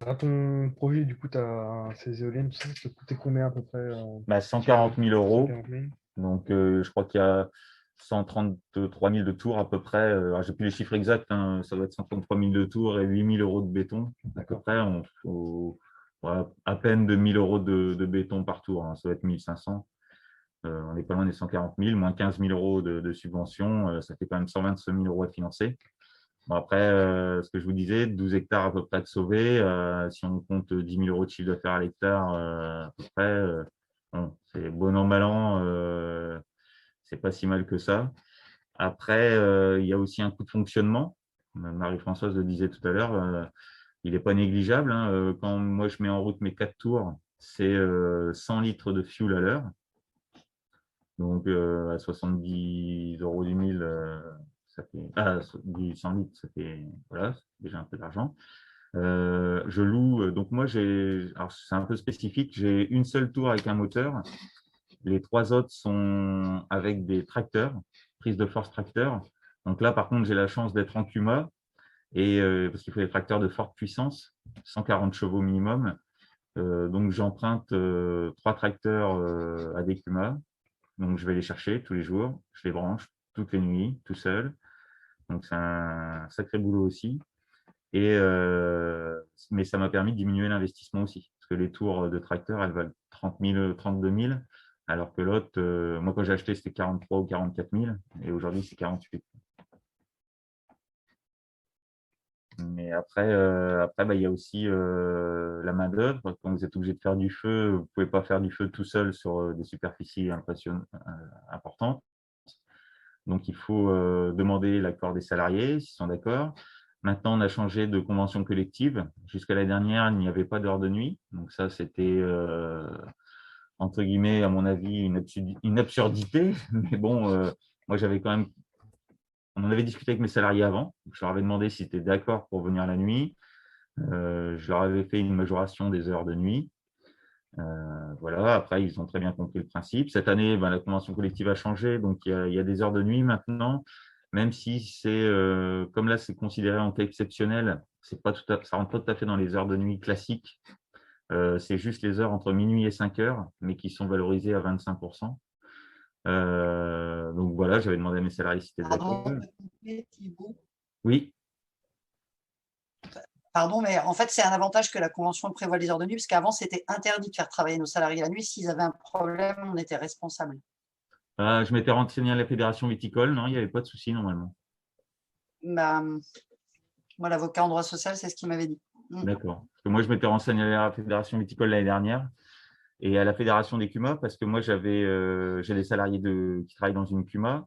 À ton projet, du coup, tu as ces éoliennes, ça te coûtait combien à peu près 140 000 euros. 140 000. Donc, je crois qu'il y a 133 000 de tours à peu près. Je n'ai plus les chiffres exacts, hein, ça doit être 133 000 de tours et 8 000 euros de béton. À peu près, voilà, à peine de 1 000 euros de béton par tour. Hein, ça doit être 1 500. On n'est pas loin des 140 000, moins 15 000 euros de subvention. Ça fait quand même 125 000 euros à financer. Bon, après, ce que je vous disais, 12 hectares à peu près de sauvés. Si on compte 10 000 euros de chiffre d'affaires à l'hectare, à peu près, bon, c'est bon an, mal an, c'est pas si mal que ça. Après, il y a aussi un coût de fonctionnement. Marie-Françoise le disait tout à l'heure, il n'est pas négligeable. Hein. Quand moi, je mets en route mes 4 tours, c'est 100 litres de fuel à l'heure. Donc, à 70 euros du 1000, ça fait, du 100 litres, ça fait voilà, déjà un peu d'argent. Je loue, donc moi, alors c'est un peu spécifique, j'ai une seule tour avec un moteur. Les 3 autres sont avec des tracteurs, prise de force tracteur. Donc là, par contre, j'ai la chance d'être en CUMA, et, parce qu'il faut des tracteurs de forte puissance, 140 chevaux minimum. Donc j'emprunte 3 tracteurs à des CUMA. Donc je vais les chercher tous les jours, je les branche toutes les nuits, tout seul. Donc c'est un sacré boulot aussi. Mais ça m'a permis de diminuer l'investissement aussi. Parce que les tours de tracteur, elles valent 30 000, 32 000. Alors que l'autre, moi quand j'ai acheté, c'était 43 ou 44 000. Et aujourd'hui, c'est 48. Mais après, il y a aussi la main-d'œuvre. Quand vous êtes obligé de faire du feu, vous ne pouvez pas faire du feu tout seul sur des superficies importantes. Donc, il faut demander l'accord des salariés, s'ils sont d'accord. Maintenant, on a changé de convention collective. Jusqu'à l'année dernière, il n'y avait pas d'heure de nuit. Donc, ça, c'était, entre guillemets, à mon avis, une absurdité. Mais bon, moi, j'avais quand même… On en avait discuté avec mes salariés avant. Je leur avais demandé s'ils étaient d'accord pour venir la nuit. Je leur avais fait une majoration des heures de nuit. Voilà. Après, ils ont très bien compris le principe. Cette année, la convention collective a changé, donc il y a des heures de nuit maintenant, même si c'est comme là, c'est considéré en cas exceptionnel, c'est pas ça rentre pas tout à fait dans les heures de nuit classiques. C'est juste les heures entre minuit et 5 heures, mais qui sont valorisées à 25%. Donc voilà, j'avais demandé à mes salariés si c'était d'accord. Oui. Pardon, mais en fait, c'est un avantage que la convention prévoit les heures de nuit, parce qu'avant, c'était interdit de faire travailler nos salariés la nuit. S'ils avaient un problème, on était responsable. Je m'étais renseigné à la Fédération viticole, non, il n'y avait pas de souci normalement. Moi, l'avocat en droit social, c'est ce qu'il m'avait dit. D'accord. Parce que moi, je m'étais renseigné à la Fédération viticole l'année dernière et à la Fédération des CUMA, parce que moi, j'ai des salariés qui travaillent dans une CUMA.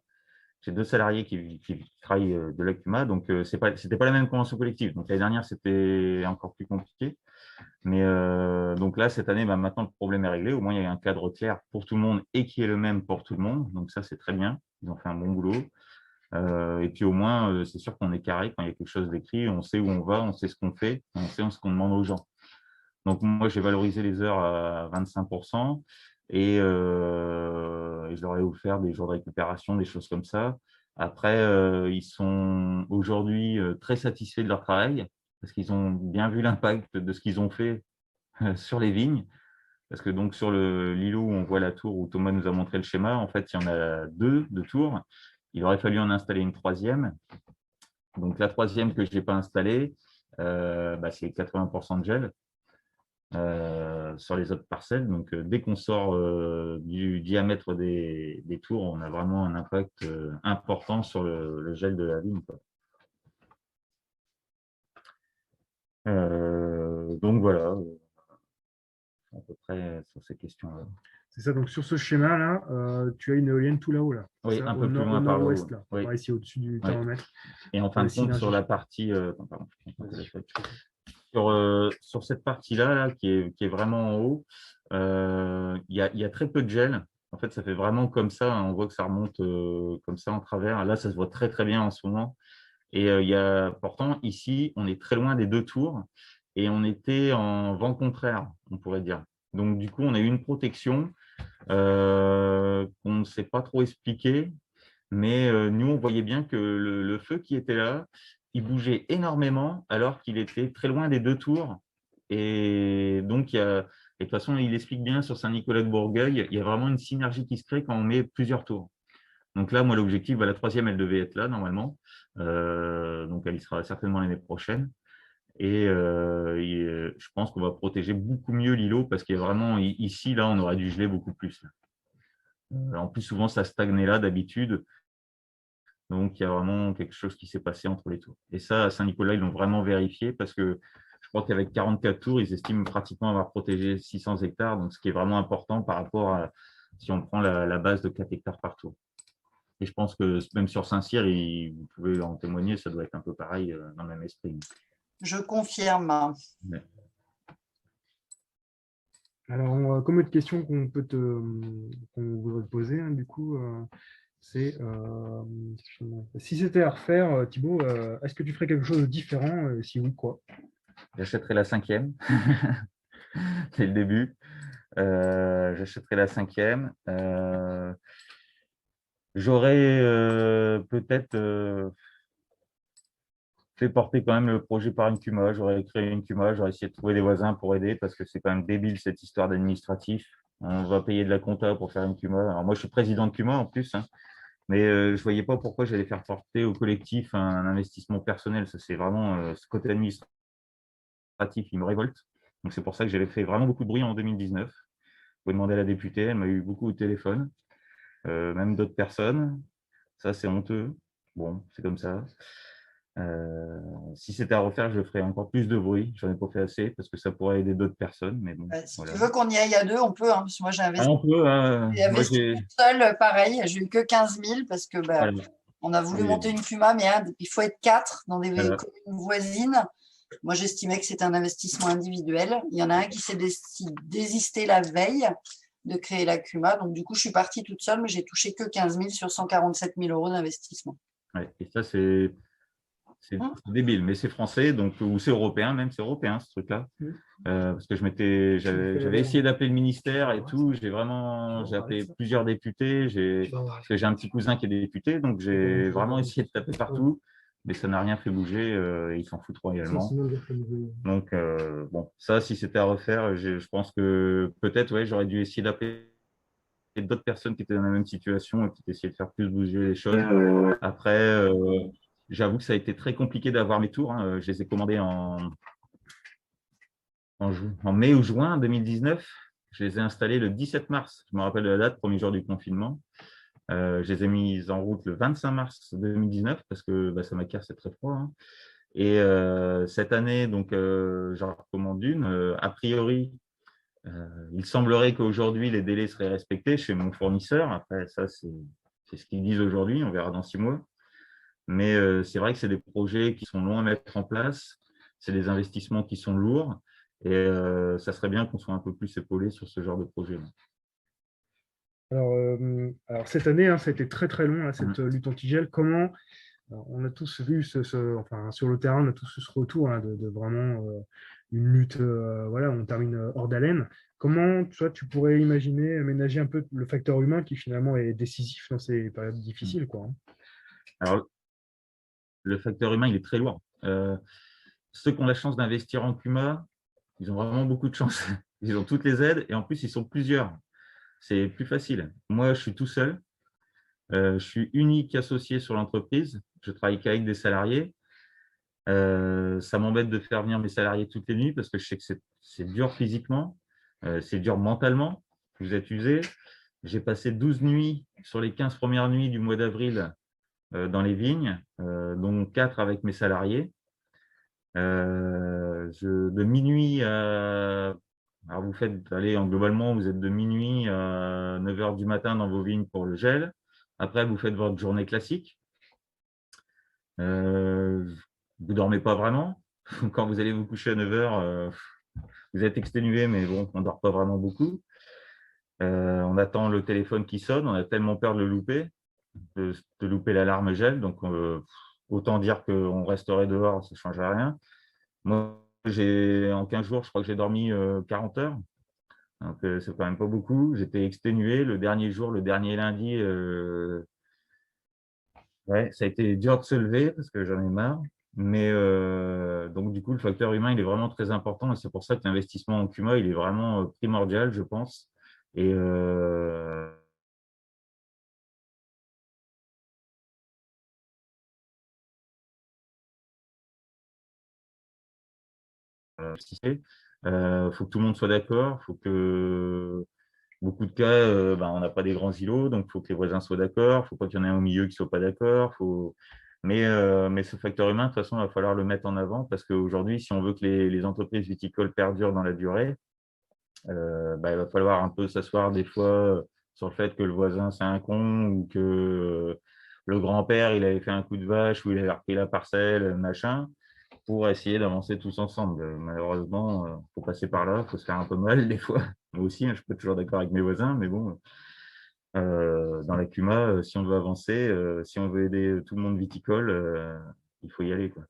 J'ai 2 salariés qui travaillent de la CUMA, donc c'était pas la même convention collective. Donc l'année dernière, c'était encore plus compliqué. Mais donc là, cette année, maintenant, le problème est réglé. Au moins, il y a un cadre clair pour tout le monde et qui est le même pour tout le monde. Donc ça, c'est très bien. Ils ont fait un bon boulot. Et puis au moins, c'est sûr qu'on est carré quand il y a quelque chose d'écrit. On sait où on va, on sait ce qu'on fait, on sait ce qu'on demande aux gens. Donc moi, j'ai valorisé les heures à 25% et je leur ai offert des jours de récupération, des choses comme ça. Après, ils sont aujourd'hui très satisfaits de leur travail parce qu'ils ont bien vu l'impact de ce qu'ils ont fait sur les vignes. Parce que donc sur l'îlot où on voit la tour où Thomas nous a montré le schéma, en fait, il y en a 2 de tours. Il aurait fallu en installer une 3e. Donc la 3e que je n'ai pas installée, c'est 80% de gel sur les autres parcelles. Donc dès qu'on sort du diamètre des tours, on a vraiment un impact important sur le gel de la vigne, quoi. Donc voilà. à peu près sur ces questions-là. C'est ça, donc sur ce schéma-là, tu as une éolienne tout là-haut, là. Oui, ça, un peu plus loin au par là-haut. nord-ouest, là. Oui. Ici, au-dessus du Oui. thermomètre. Et en fin de compte, sur la partie… sur cette partie-là, là, qui est vraiment en haut, il y a très peu de gel. En fait, ça fait vraiment comme ça. Hein, on voit que ça remonte comme ça en travers. Là, ça se voit très, très bien en ce moment. Et pourtant, ici, on est très loin des 2 tours et on était en vent contraire, on pourrait dire. Donc, du coup, on a eu une protection qu'on ne sait pas trop expliquer. Mais nous, on voyait bien que le feu qui était là, il bougeait énormément alors qu'il était très loin des 2 tours. Et donc, de toute façon, il explique bien sur Saint-Nicolas-de-Bourgueil, il y a vraiment une synergie qui se crée quand on met plusieurs tours. Donc là, moi, l'objectif, la 3e, elle devait être là normalement. Donc, elle y sera certainement l'année prochaine. Et je pense qu'on va protéger beaucoup mieux l'îlot parce qu'il y a vraiment, ici, là, on aurait dû geler beaucoup plus. En plus, souvent, ça stagnait là d'habitude. Donc, il y a vraiment quelque chose qui s'est passé entre les tours. Et ça, à Saint-Nicolas, ils l'ont vraiment vérifié parce que je crois qu'avec 44 tours, ils estiment pratiquement avoir protégé 600 hectares. Donc, ce qui est vraiment important par rapport à si on prend la base de 4 hectares par tour. Et je pense que même sur Saint-Cyr, vous pouvez en témoigner, ça doit être un peu pareil dans le même esprit. Je confirme. Ouais. Alors, comme autre question qu'on voudrait te poser, hein, du coup, c'est si c'était à refaire, Thibaut, est-ce que tu ferais quelque chose de différent? Si oui, quoi? J'achèterais la 5e. C'est le début. J'achèterais la 5e. J'aurais peut-être fait porter quand même le projet par une CUMA. J'aurais créé une CUMA, j'aurais essayé de trouver des voisins pour aider parce que c'est quand même débile cette histoire d'administratif. On va payer de la compta pour faire une CUMA. Alors moi, je suis président de CUMA en plus, hein, mais je ne voyais pas pourquoi j'allais faire porter au collectif un investissement personnel. Ça, c'est vraiment ce côté administratif, il me révolte. Donc c'est pour ça que j'avais fait vraiment beaucoup de bruit en 2019. Vous pouvez demander à la députée, elle m'a eu beaucoup au téléphone, même d'autres personnes. Ça, c'est honteux. Bon, c'est comme ça. Si c'était à refaire, je ferais encore plus de bruit. J'en ai pas fait assez parce que ça pourrait aider d'autres personnes. Mais bon, Si voilà. tu veux qu'on y aille à 2, on peut. Hein, parce que moi, j'ai investi, On peut, j'ai investi toute seule, pareil. J'ai eu que 15 000 parce que voilà. on a voulu monter une CUMA, mais il faut être 4 dans des Voilà. communes voisines. Moi, j'estimais que c'était un investissement individuel. Il y en a un qui s'est désisté la veille de créer la CUMA. Donc, du coup, je suis partie toute seule, mais j'ai touché que 15 000 sur 147 000 euros d'investissement. Ouais, et ça, c'est débile, mais c'est français, donc, ou c'est européen, même c'est européen ce truc-là. Parce que j'avais essayé d'appeler le ministère et tout. J'ai appelé plusieurs députés. Parce que j'ai un petit cousin qui est député, donc j'ai vraiment essayé de taper partout. Mais ça n'a rien fait bouger, ils s'en foutent royalement. Donc, bon, ça, si c'était à refaire, je pense que peut-être, ouais, j'aurais dû essayer d'appeler d'autres personnes qui étaient dans la même situation et qui essayaient de faire plus bouger les choses. Après, j'avoue que ça a été très compliqué d'avoir mes tours. Hein. Je les ai commandés en mai ou juin 2019. Je les ai installés le 17 mars. Je me rappelle de la date, premier jour du confinement. Je les ai mis en route le 25 mars 2019 parce que Samacar, c'est très froid. Hein. Et cette année, donc, j'en recommande une. A priori, il semblerait qu'aujourd'hui, les délais seraient respectés chez mon fournisseur. Après, ça, c'est ce qu'ils disent aujourd'hui. On verra dans 6 mois. Mais c'est vrai que c'est des projets qui sont longs à mettre en place. C'est des investissements qui sont lourds. Et ça serait bien qu'on soit un peu plus épaulé sur ce genre de projet. Alors cette année, hein, ça a été très très long, là, cette lutte anti-gel. Comment on a tous vu enfin, sur le terrain, on a tous eu ce retour hein, de vraiment une lutte, voilà, on termine hors d'haleine. Comment tu pourrais imaginer ménager un peu le facteur humain qui finalement est décisif dans ces périodes difficiles, quoi, hein. Alors, le facteur humain, il est très lourd. Ceux qui ont la chance d'investir en CUMA, ils ont vraiment beaucoup de chance. Ils ont toutes les aides et en plus, ils sont plusieurs. C'est plus facile. Moi, je suis tout seul. Je suis unique associé sur l'entreprise. Je travaille qu'avec des salariés. Ça m'embête de faire venir mes salariés toutes les nuits parce que je sais que c'est dur physiquement, c'est dur mentalement. Vous êtes usés. J'ai passé 12 nuits sur les 15 premières nuits du mois d'avril dans les vignes, dont 4 avec mes salariés. De minuit à Alors, vous faites, allez, globalement, vous êtes de minuit à 9 h du matin dans vos vignes pour le gel. Après, vous faites votre journée classique. Vous ne dormez pas vraiment. Quand vous allez vous coucher à 9 h, vous êtes exténué, mais bon, on ne dort pas vraiment beaucoup. On attend le téléphone qui sonne. On a tellement peur de le louper, de louper l'alarme gel. Donc, autant dire qu'on resterait dehors, ça ne change rien. Moi, en 15 jours, je crois que j'ai dormi 40 heures. Donc, c'est quand même pas beaucoup. J'étais exténué. Le dernier jour, le dernier lundi, ouais, ça a été dur de se lever parce que j'en ai marre. Mais donc, du coup, le facteur humain, il est vraiment très important. Et c'est pour ça que l'investissement en CUMA, il est vraiment primordial, je pense. Et faut que tout le monde soit d'accord. Faut que beaucoup de cas, on n'a pas des grands îlots, donc il faut que les voisins soient d'accord. Il ne faut pas qu'il y en ait un au milieu qui ne soit pas d'accord. Mais ce facteur humain, de toute façon, il va falloir le mettre en avant parce qu'aujourd'hui, si on veut que les entreprises viticoles perdurent dans la durée, il va falloir un peu s'asseoir des fois sur le fait que le voisin, c'est un con ou que le grand-père, il avait fait un coup de vache ou il avait repris la parcelle, machin, pour essayer d'avancer tous ensemble. Malheureusement, il faut passer par là, il faut se faire un peu mal des fois. Moi aussi, je ne suis pas toujours d'accord avec mes voisins, mais bon, dans la CUMA, si on veut avancer, si on veut aider tout le monde viticole, il faut y aller, quoi.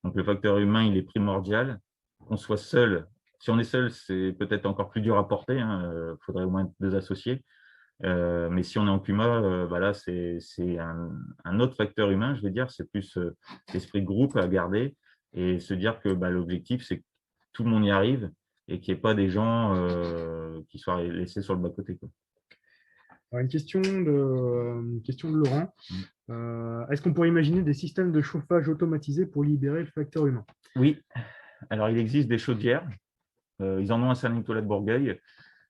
Donc, le facteur humain, il est primordial. Qu'on soit seul, si on est seul, c'est peut-être encore plus dur à porter. Il faudrait au moins 2 associés. Mais si on est en CUMA, là, c'est un autre facteur humain, je vais dire. C'est plus l'esprit de groupe à garder et se dire que l'objectif, c'est que tout le monde y arrive et qu'il n'y ait pas des gens qui soient laissés sur le bas-côté, quoi. Alors, une question de Laurent. Est-ce qu'on pourrait imaginer des systèmes de chauffage automatisés pour libérer le facteur humain? Oui. Alors, il existe des chaudières. Ils en ont à Saint-Nicolas-de-Bourgueil.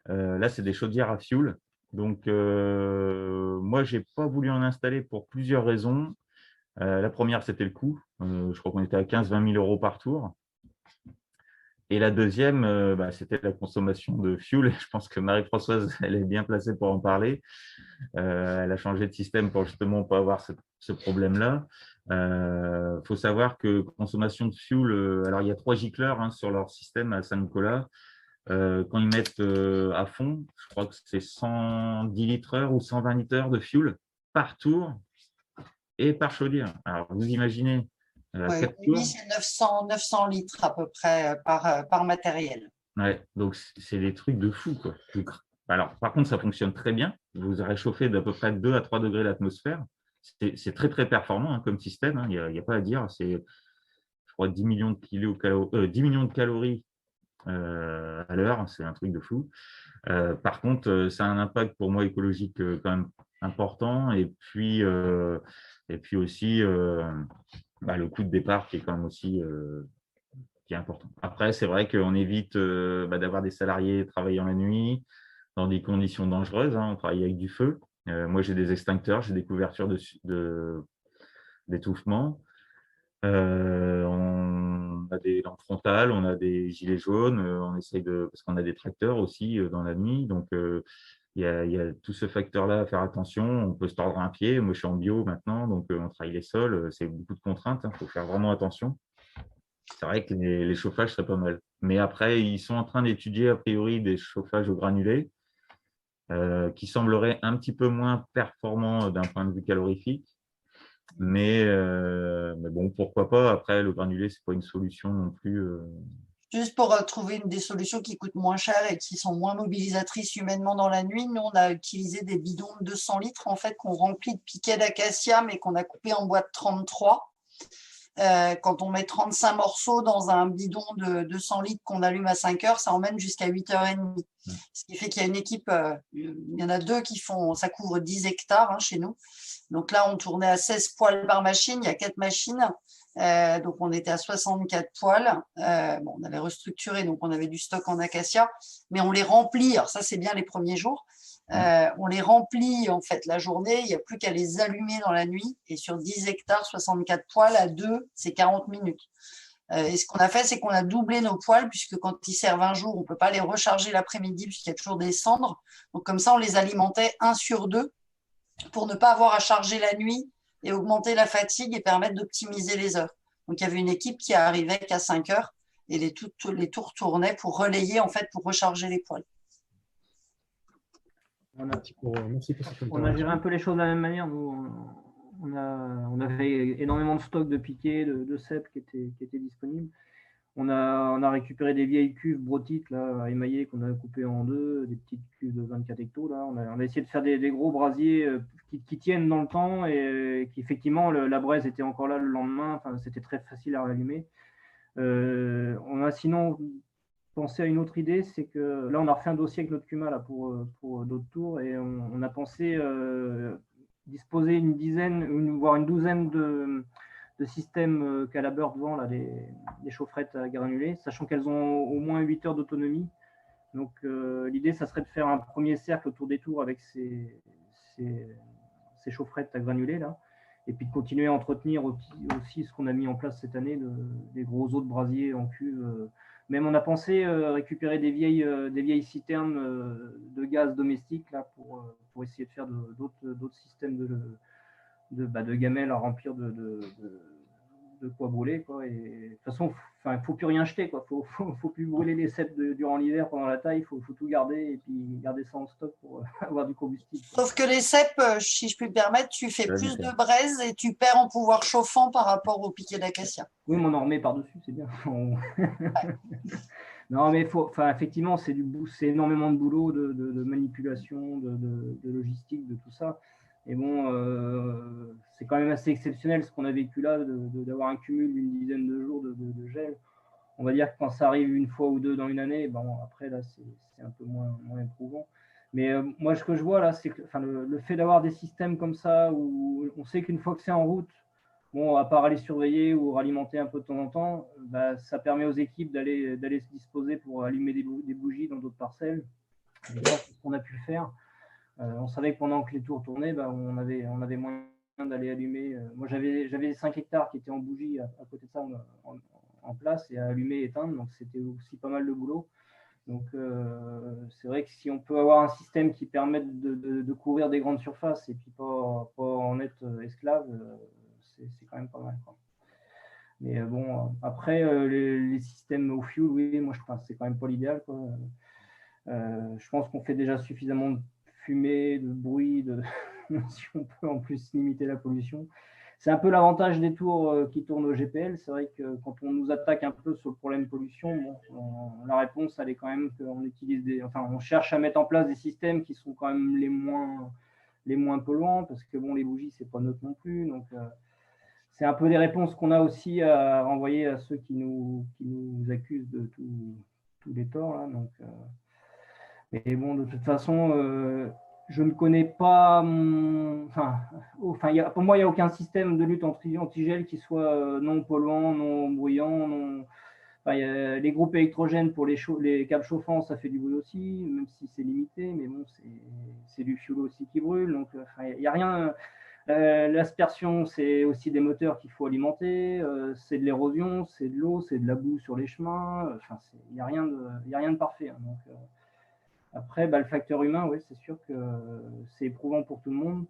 Là, c'est des chaudières à fioul. Donc, moi, je n'ai pas voulu en installer pour plusieurs raisons. La première, c'était le coût. Je crois qu'on était à 15-20 000 euros par tour. Et la deuxième, c'était la consommation de fuel. Je pense que Marie-Françoise, elle est bien placée pour en parler. Elle a changé de système pour justement pas avoir ce problème-là. Faut savoir que consommation de fuel, alors il y a 3 gicleurs sur leur système à Saint-Nicolas. Quand ils mettent à fond, je crois que c'est 110 litres heure ou 120 litres heure de fuel par tour et par chaudière. Alors, vous imaginez, 4 tours. Oui, c'est 900 litres à peu près par matériel. Ouais, donc c'est des trucs de fou, quoi. Alors, par contre, ça fonctionne très bien. Vous réchauffez d'à peu près 2 à 3 degrés l'atmosphère. C'est très, très performant comme système. Il n'y a pas à dire. C'est, je crois, 10 millions de calories à l'heure. C'est un truc de fou. Par contre, ça a un impact pour moi écologique quand même important. Et puis aussi le coût de départ qui est quand même aussi qui est important. Après, c'est vrai qu'on évite d'avoir des salariés travaillant la nuit dans des conditions dangereuses. On travaille avec du feu. Moi, j'ai des extincteurs, j'ai des couvertures d'étouffement. On a des lampes frontales, on a des gilets jaunes, on essaye parce qu'on a des tracteurs aussi dans la nuit. Donc, il y a tout ce facteur-là à faire attention. On peut se tordre un pied. Moi, je suis en bio maintenant, donc on travaille les sols. C'est beaucoup de contraintes. Il faut faire vraiment attention. C'est vrai que les chauffages seraient pas mal. Mais après, ils sont en train d'étudier a priori des chauffages au granulé qui sembleraient un petit peu moins performants d'un point de vue calorifique. Mais bon, pourquoi pas. Après, le granulé, c'est pas une solution non plus. Juste pour trouver des solutions qui coûtent moins cher et qui sont moins mobilisatrices humainement dans la nuit, nous, on a utilisé des bidons de 200 litres en fait, qu'on remplit de piquets d'acacia, mais qu'on a coupé en boîte 33. Quand on met 35 morceaux dans un bidon de 200 litres qu'on allume à 5 heures, ça emmène jusqu'à 8h30. Ce qui fait qu'il y a une équipe, il y en a 2 qui font, ça couvre 10 hectares chez nous. Donc là, on tournait à 16 poêles par machine, il y a 4 machines. Donc on était à 64 poêles. On avait restructuré, donc on avait du stock en acacia, mais on les remplit. Alors ça, c'est bien les premiers jours. On les remplit en fait la journée, il n'y a plus qu'à les allumer dans la nuit, et sur 10 hectares, 64 poêles à 2, c'est 40 minutes. Et ce qu'on a fait, c'est qu'on a doublé nos poêles, puisque quand ils servent un jour, on ne peut pas les recharger l'après-midi, puisqu'il y a toujours des cendres. Donc, comme ça, on les alimentait 1 sur 2 pour ne pas avoir à charger la nuit et augmenter la fatigue et permettre d'optimiser les heures. Donc, il y avait une équipe qui arrivait qu'à 5 heures et les tours tournaient pour relayer, en fait, pour recharger les poêles. Merci pour cette On a géré un peu les choses de la même manière. Nous, on avait énormément de stocks de piquets, de cèpes qui étaient disponibles. On a récupéré des vieilles cuves brotites là, émaillées qu'on a coupées en deux, des petites cuves de 24 hectos. Là. On a essayé de faire des gros brasiers qui tiennent dans le temps et qui, effectivement, la braise était encore là le lendemain. Enfin, c'était très facile à rallumer. On a sinon pensé à une autre idée, c'est que là, on a refait un dossier avec notre CUMA là, pour d'autres tours et on a pensé disposer une dizaine, voire une douzaine de systèmes calabeurs devant, là, des chaufferettes à granulés, sachant qu'elles ont au moins 8 heures d'autonomie. Donc, l'idée, ça serait de faire un premier cercle autour des tours avec ces chaufferettes à granulés, là, et puis de continuer à entretenir aussi ce qu'on a mis en place cette année, des gros os de brasier en cuve. Même on a pensé récupérer des vieilles citernes de gaz domestique là, pour essayer de faire d'autres systèmes de gamelles à remplir de quoi brûler. Quoi. Et, de toute façon, il ne faut plus rien jeter. Il ne faut plus brûler les cèpes durant l'hiver pendant la taille. Il faut tout garder et puis garder ça en stock pour avoir du combustible. Sauf que les cèpes, si je puis me permettre, tu fais plus de braise et tu perds en pouvoir chauffant par rapport au piquet d'acacia. Oui, mais on en remet par-dessus, c'est bien. Non, mais effectivement, c'est énormément de boulot, de manipulation, de logistique, de tout ça. Et bon, c'est quand même assez exceptionnel ce qu'on a vécu là, d'avoir un cumul d'une dizaine de jours de gel. On va dire que quand ça arrive une fois ou deux dans une année, bon, après, là, c'est un peu moins éprouvant. Mais moi, ce que je vois là, c'est que le fait d'avoir des systèmes comme ça, où on sait qu'une fois que c'est en route, bon, à part aller surveiller ou ralimenter un peu de temps en temps, bah, ça permet aux équipes d'aller se disposer pour allumer des bougies dans d'autres parcelles. Et là, c'est ce qu'on a pu faire. On savait que pendant que les tours tournaient, bah, on avait moyen d'aller allumer. Moi, j'avais 5 hectares qui étaient en bougie à côté de ça en place et à allumer et éteindre. Donc, c'était aussi pas mal de boulot. Donc, c'est vrai que si on peut avoir un système qui permette de couvrir des grandes surfaces et puis pas en être esclave, c'est quand même pas mal. Quoi. Mais bon, après, les systèmes au fuel, oui, moi, je pense que c'est quand même pas l'idéal. Je pense qu'on fait déjà suffisamment de fumée, de bruit, si on peut en plus limiter la pollution. C'est un peu l'avantage des tours qui tournent au GPL. C'est vrai que quand on nous attaque un peu sur le problème pollution, bon, la réponse, elle est quand même qu'on utilise on cherche à mettre en place des systèmes qui sont quand même les moins polluants, parce que bon, les bougies, c'est pas neutre non plus. Donc, c'est un peu des réponses qu'on a aussi à renvoyer à ceux qui nous accusent de tous les torts. Là, donc, mais bon, de toute façon, je ne connais pas. Pour moi, il n'y a aucun système de lutte anti-gel qui soit non polluant, non bruyant. Les groupes électrogènes pour les câbles chauffants, ça fait du bruit aussi, même si c'est limité. Mais bon, c'est du fioul aussi qui brûle. Donc, il n'y a rien. L'aspersion, c'est aussi des moteurs qu'il faut alimenter, c'est de l'érosion, c'est de l'eau, c'est de la boue sur les chemins. Il n'y a rien de parfait. Hein, donc, après, le facteur humain, oui, c'est sûr que c'est éprouvant pour tout le monde.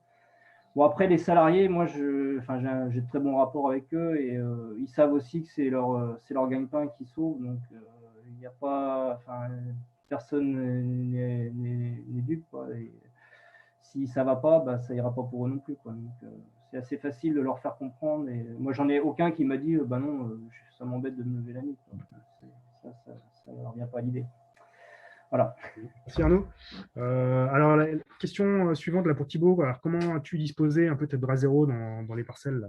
Bon, après, les salariés, moi, j'ai de très bons rapports avec eux et ils savent aussi que c'est leur gagne-pain qui sauve. Donc, il n'y a pas, personne n'est dupe. Quoi, et, si ça ne va pas, ça n'ira pas pour eux non plus. Quoi. Donc, c'est assez facile de leur faire comprendre. Et moi, j'en ai aucun qui m'a dit non, ça m'embête de me lever la nuit. Quoi. Ça ne leur vient pas à l'idée. Voilà. Merci Arnaud. Alors, la question suivante là, pour Thibaut. Alors, comment as-tu disposé un peu de brasero dans les parcelles là,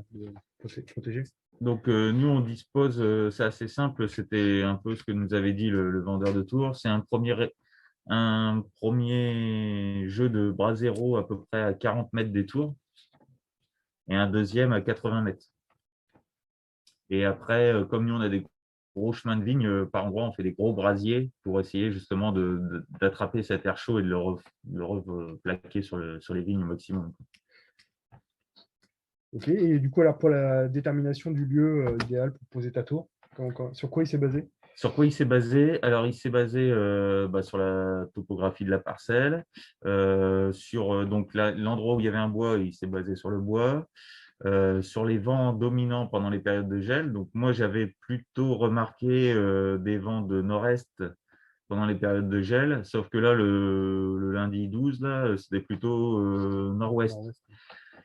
protégées? Donc, nous, on dispose, c'est assez simple, c'était un peu ce que nous avait dit le vendeur de tours. C'est un premier jeu de brasero à peu près à 40 mètres des tours et un deuxième à 80 mètres. Et après, comme nous, on a des gros chemins de vigne, par endroit, on fait des gros brasiers pour essayer justement d'attraper cet air chaud et de le replaquer sur les vignes au maximum. Ok, et du coup, alors pour la détermination du lieu idéal pour poser ta tour? Sur quoi il s'est basé? Sur quoi il s'est basé? Alors, il s'est basé sur la topographie de la parcelle, sur donc l'endroit où il y avait un bois, il s'est basé sur le bois, sur les vents dominants pendant les périodes de gel. Donc, moi, j'avais plutôt remarqué des vents de nord-est pendant les périodes de gel, sauf que là, le lundi 12, là, c'était plutôt nord-ouest.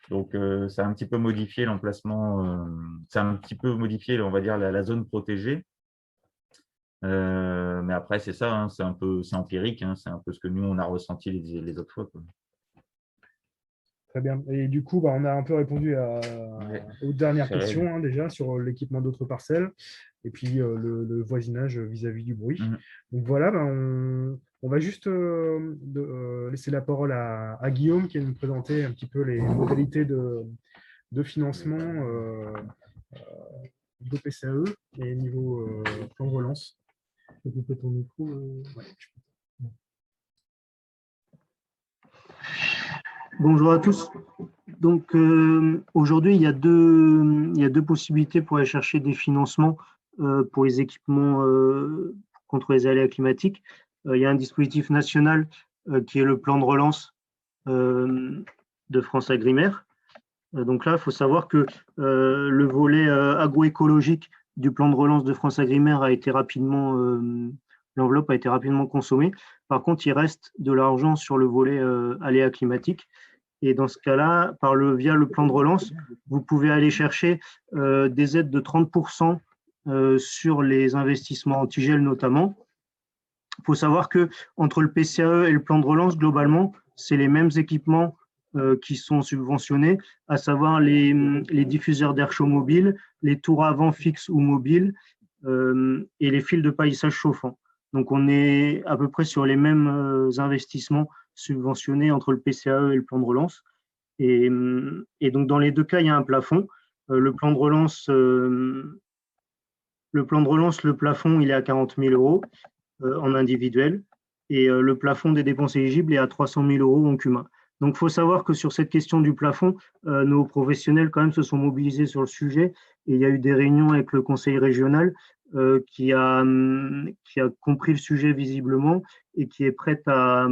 Donc, ça a un petit peu modifié l'emplacement, ça a un petit peu modifié, on va dire, la zone protégée. Mais après, c'est ça, hein, c'est empirique, hein, c'est un peu ce que nous, on a ressenti les autres fois, quoi. Très bien. Et du coup, on a un peu répondu aux dernières questions, hein, déjà sur l'équipement d'autres parcelles et puis le voisinage vis-à-vis du bruit. Donc voilà, on va juste laisser la parole à Guillaume qui va nous présenter un petit peu les modalités de financement niveau PCAE et niveau plan de relance. Couper ton micro. Bonjour à tous. Donc aujourd'hui, il y a deux possibilités pour aller chercher des financements pour les équipements contre les aléas climatiques. Il y a un dispositif national qui est le plan de relance de FranceAgriMer. Donc là, il faut savoir que le volet agroécologique du plan de relance de FranceAgriMer a été rapidement, l'enveloppe a été rapidement consommée. Par contre, il reste de l'argent sur le volet aléas climatiques. Et dans ce cas-là, via le plan de relance, vous pouvez aller chercher des aides de 30% sur les investissements antigel notamment. Il faut savoir que entre le PCAE et le plan de relance, globalement, c'est les mêmes équipements qui sont subventionnés, à savoir les diffuseurs d'air chaud mobiles, les tours à vent fixes ou mobiles et les fils de paillissage chauffant. Donc, on est à peu près sur les mêmes investissements subventionnés entre le PCAE et le plan de relance. Et donc, dans les deux cas, il y a un plafond. Le plan de relance, le plafond, il est à 40 000 € en individuel. Et le plafond des dépenses éligibles est à 300 000 € en commun. Donc, il faut savoir que sur cette question du plafond, nos professionnels quand même se sont mobilisés sur le sujet et il y a eu des réunions avec le conseil régional qui a compris le sujet visiblement et qui est prête à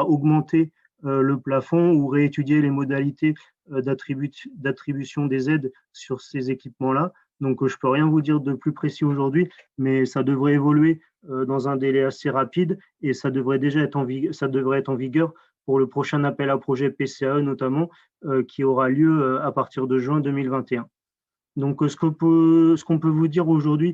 augmenter le plafond ou réétudier les modalités d'attribution des aides sur ces équipements-là. Donc, je ne peux rien vous dire de plus précis aujourd'hui, mais ça devrait évoluer dans un délai assez rapide et ça devrait déjà être en vigueur pour le prochain appel à projet PCAE notamment, qui aura lieu à partir de juin 2021. Donc, ce qu'on peut vous dire aujourd'hui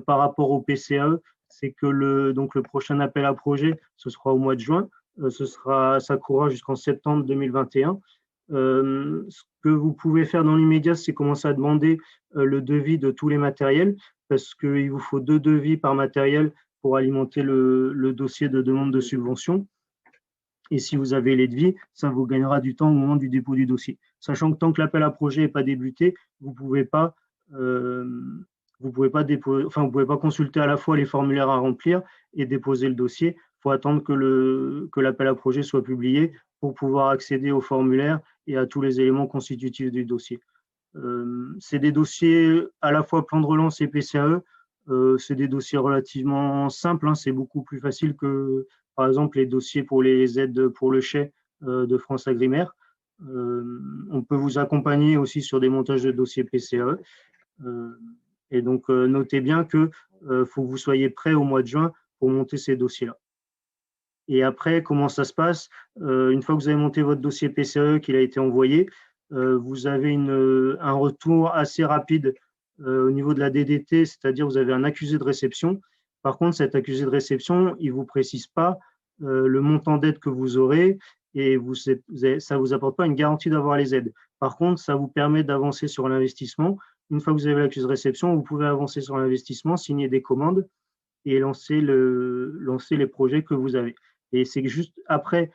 par rapport au PCAE, c'est que le prochain appel à projet, ce sera au mois de juin, ça courra jusqu'en septembre 2021. Ce que vous pouvez faire dans l'immédiat, c'est commencer à demander le devis de tous les matériels, parce qu'il vous faut 2 devis par matériel pour alimenter le dossier de demande de subvention. Et si vous avez les devis, ça vous gagnera du temps au moment du dépôt du dossier. Sachant que tant que l'appel à projet n'est pas débuté, vous ne pouvez pas consulter à la fois les formulaires à remplir et déposer le dossier. Il faut attendre que l'appel à projet soit publié pour pouvoir accéder aux formulaires et à tous les éléments constitutifs du dossier. C'est des dossiers à la fois plan de relance et PCAE. C'est des dossiers relativement simples, hein. C'est beaucoup plus facile que, par exemple, les dossiers pour les aides pour le chai de FranceAgriMer. On peut vous accompagner aussi sur des montages de dossiers PCAE. Et donc, notez bien qu'il faut que vous soyez prêts au mois de juin pour monter ces dossiers-là. Et après, comment ça se passe? Une fois que vous avez monté votre dossier PCAE, qu'il a été envoyé, vous avez un retour assez rapide au niveau de la DDT, c'est-à-dire vous avez un accusé de réception. Par contre, cet accusé de réception, il ne vous précise pas le montant d'aide que vous aurez et ça ne vous apporte pas une garantie d'avoir les aides. Par contre, ça vous permet d'avancer sur l'investissement. Une fois que vous avez l'accusé de réception, vous pouvez avancer sur l'investissement, signer des commandes et lancer les projets que vous avez. Et c'est juste après,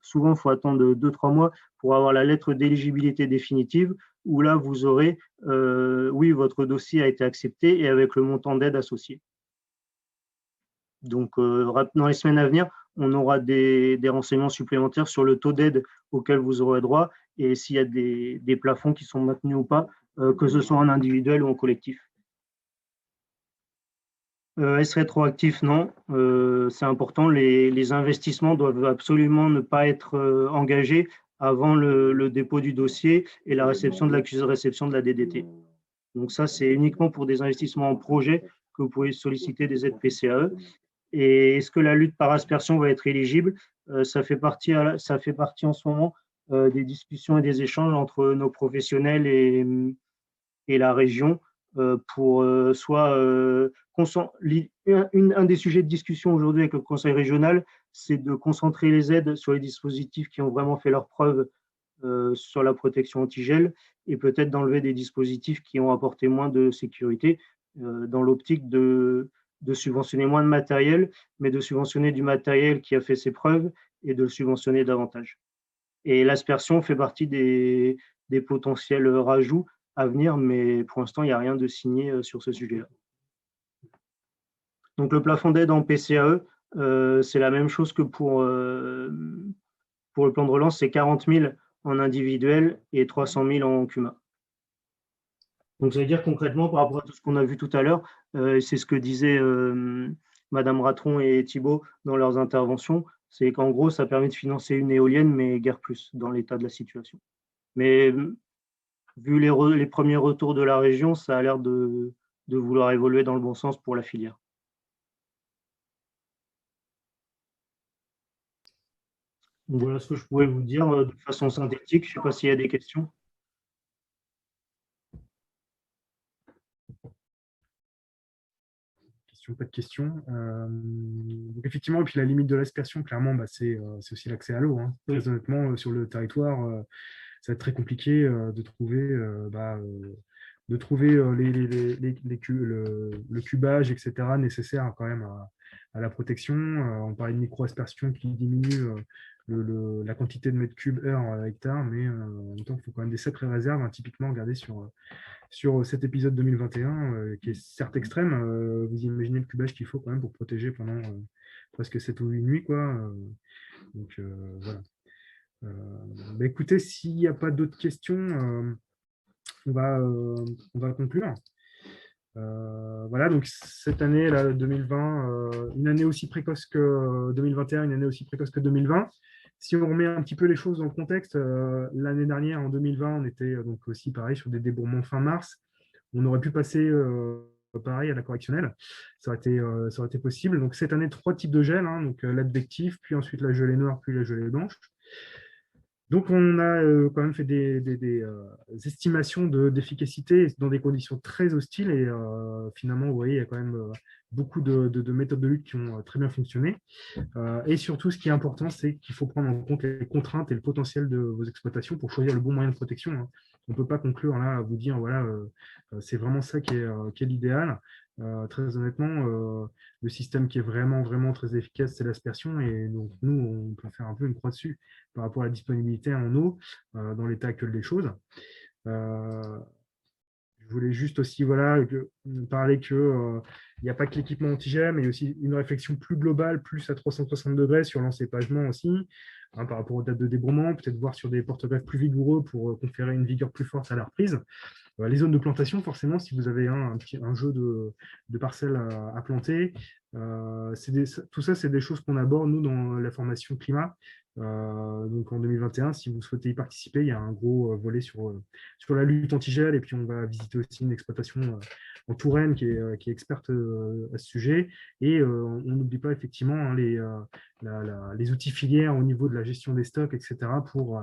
souvent, il faut attendre 2-3 mois pour avoir la lettre d'éligibilité définitive où là, vous aurez, oui, votre dossier a été accepté et avec le montant d'aide associé. Donc, dans les semaines à venir, on aura des renseignements supplémentaires sur le taux d'aide auquel vous aurez droit et s'il y a des plafonds qui sont maintenus ou pas, que ce soit en individuel ou en collectif. Est-ce rétroactif? Non. C'est important. Les investissements doivent absolument ne pas être engagés avant le dépôt du dossier et la réception de l'accusé de réception de la DDT. Donc ça, c'est uniquement pour des investissements en projet que vous pouvez solliciter des aides PCAE. Et est-ce que la lutte par aspersion va être éligible? Ça fait partie en ce moment des discussions et des échanges entre nos professionnels et la région pour soit un des sujets de discussion aujourd'hui avec le Conseil régional, c'est de concentrer les aides sur les dispositifs qui ont vraiment fait leur preuve sur la protection antigel et peut-être d'enlever des dispositifs qui ont apporté moins de sécurité dans l'optique de subventionner moins de matériel, mais de subventionner du matériel qui a fait ses preuves et de le subventionner davantage. Et l'aspersion fait partie des potentiels rajouts à venir, mais pour l'instant, il n'y a rien de signé sur ce sujet-là. Donc, le plafond d'aide en PCAE, c'est la même chose que pour le plan de relance, c'est 40 000 en individuel et 300 000 en CUMA. Donc, ça veut dire concrètement, par rapport à tout ce qu'on a vu tout à l'heure, c'est ce que disaient Madame Ratron et Thibault dans leurs interventions, c'est qu'en gros, ça permet de financer une éolienne, mais guère plus dans l'état de la situation. Mais vu les premiers retours de la région, ça a l'air de vouloir évoluer dans le bon sens pour la filière. Donc voilà ce que je pouvais vous dire de façon synthétique. Je ne sais pas s'il y a des questions. Pas de questions. Donc effectivement, et puis la limite de l'aspersion, clairement, c'est aussi l'accès à l'eau. Hein. Oui. Très honnêtement, sur le territoire, ça va être très compliqué de trouver, le cubage, etc., nécessaire quand même à la protection. On parlait de micro-aspersion qui diminue la quantité de mètres cubes heure hectare, mais en même temps, il faut quand même des sacrées réserves. Hein. Typiquement, regardez sur cet épisode 2021, qui est certes extrême, vous imaginez le cubage qu'il faut quand même pour protéger pendant presque 7 ou 8 nuits, quoi. Donc voilà. Écoutez, s'il n'y a pas d'autres questions, on va conclure. Voilà, donc cette année, là, 2020, une année aussi précoce que 2021, une année aussi précoce que 2020. Si on remet un petit peu les choses dans le contexte, l'année dernière, en 2020, on était donc aussi pareil sur des débourrements fin mars. On aurait pu passer pareil à la correctionnelle. Ça aurait été possible. Donc cette année, 3 types de gel, hein, donc l'advectif, puis ensuite la gelée noire, puis la gelée blanche. Donc on a quand même fait des estimations d'efficacité dans des conditions très hostiles et finalement, vous voyez, il y a quand même beaucoup de méthodes de lutte qui ont très bien fonctionné. Et surtout, ce qui est important, c'est qu'il faut prendre en compte les contraintes et le potentiel de vos exploitations pour choisir le bon moyen de protection. Hein. On ne peut pas conclure là à vous dire, voilà, c'est vraiment ça qui est l'idéal. Très honnêtement, le système qui est vraiment, vraiment très efficace, c'est l'aspersion. Et donc, nous, on peut faire un peu une croix dessus par rapport à la disponibilité en eau dans l'état actuel des choses. Je voulais juste aussi parler qu'il n'y a pas que l'équipement antigel, mais il y a aussi une réflexion plus globale, plus à 360 degrés sur l'encépagement aussi, hein, par rapport aux dates de débourrement, peut-être voir sur des porte-greffes plus vigoureux pour conférer une vigueur plus forte à la reprise. Les zones de plantation, forcément, si vous avez un jeu de parcelles à planter, tout ça, c'est des choses qu'on aborde, nous, dans la formation climat. Donc en 2021, si vous souhaitez y participer, il y a un gros volet sur la lutte antigel, et puis on va visiter aussi une exploitation en Touraine qui est experte à ce sujet. Et on n'oublie pas effectivement hein, les outils filières au niveau de la gestion des stocks, etc., pour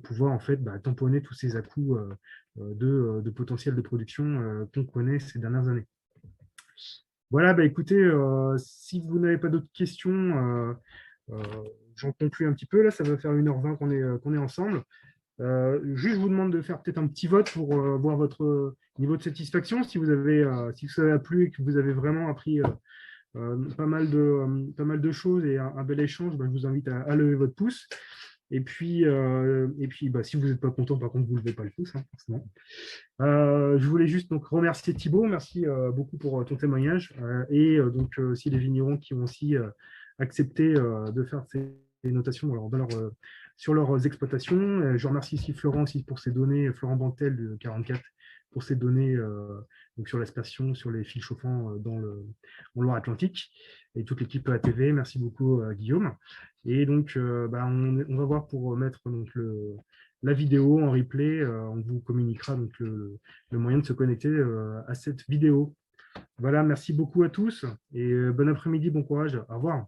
pouvoir en fait tamponner tous ces à-coups de potentiel de production qu'on connaît ces dernières années. Voilà, écoutez, si vous n'avez pas d'autres questions, j'en conclus un petit peu. Là, ça va faire 1h20 qu'on est ensemble. Juste, je vous demande de faire peut-être un petit vote pour voir votre niveau de satisfaction. Si ça vous a plu et que vous avez vraiment appris pas mal de choses et un bel échange, je vous invite à lever votre pouce. Et puis si vous n'êtes pas content, par contre, vous ne levez pas le pouce, hein, forcément. Je voulais juste donc remercier Thibault. Merci beaucoup pour ton témoignage. Et donc aussi les vignerons qui ont aussi accepté de faire ces notations sur leurs exploitations. Je remercie ici Florent aussi pour ses données, Florent Bantel de 44, pour ses données donc sur l'aspersion, sur les fils chauffants en Loire-Atlantique, et toute l'équipe ATV. Merci beaucoup Guillaume. Et donc on va voir pour mettre donc, la vidéo en replay. On vous communiquera donc le moyen de se connecter à cette vidéo. Voilà, merci beaucoup à tous et bon après-midi, bon courage. Au revoir.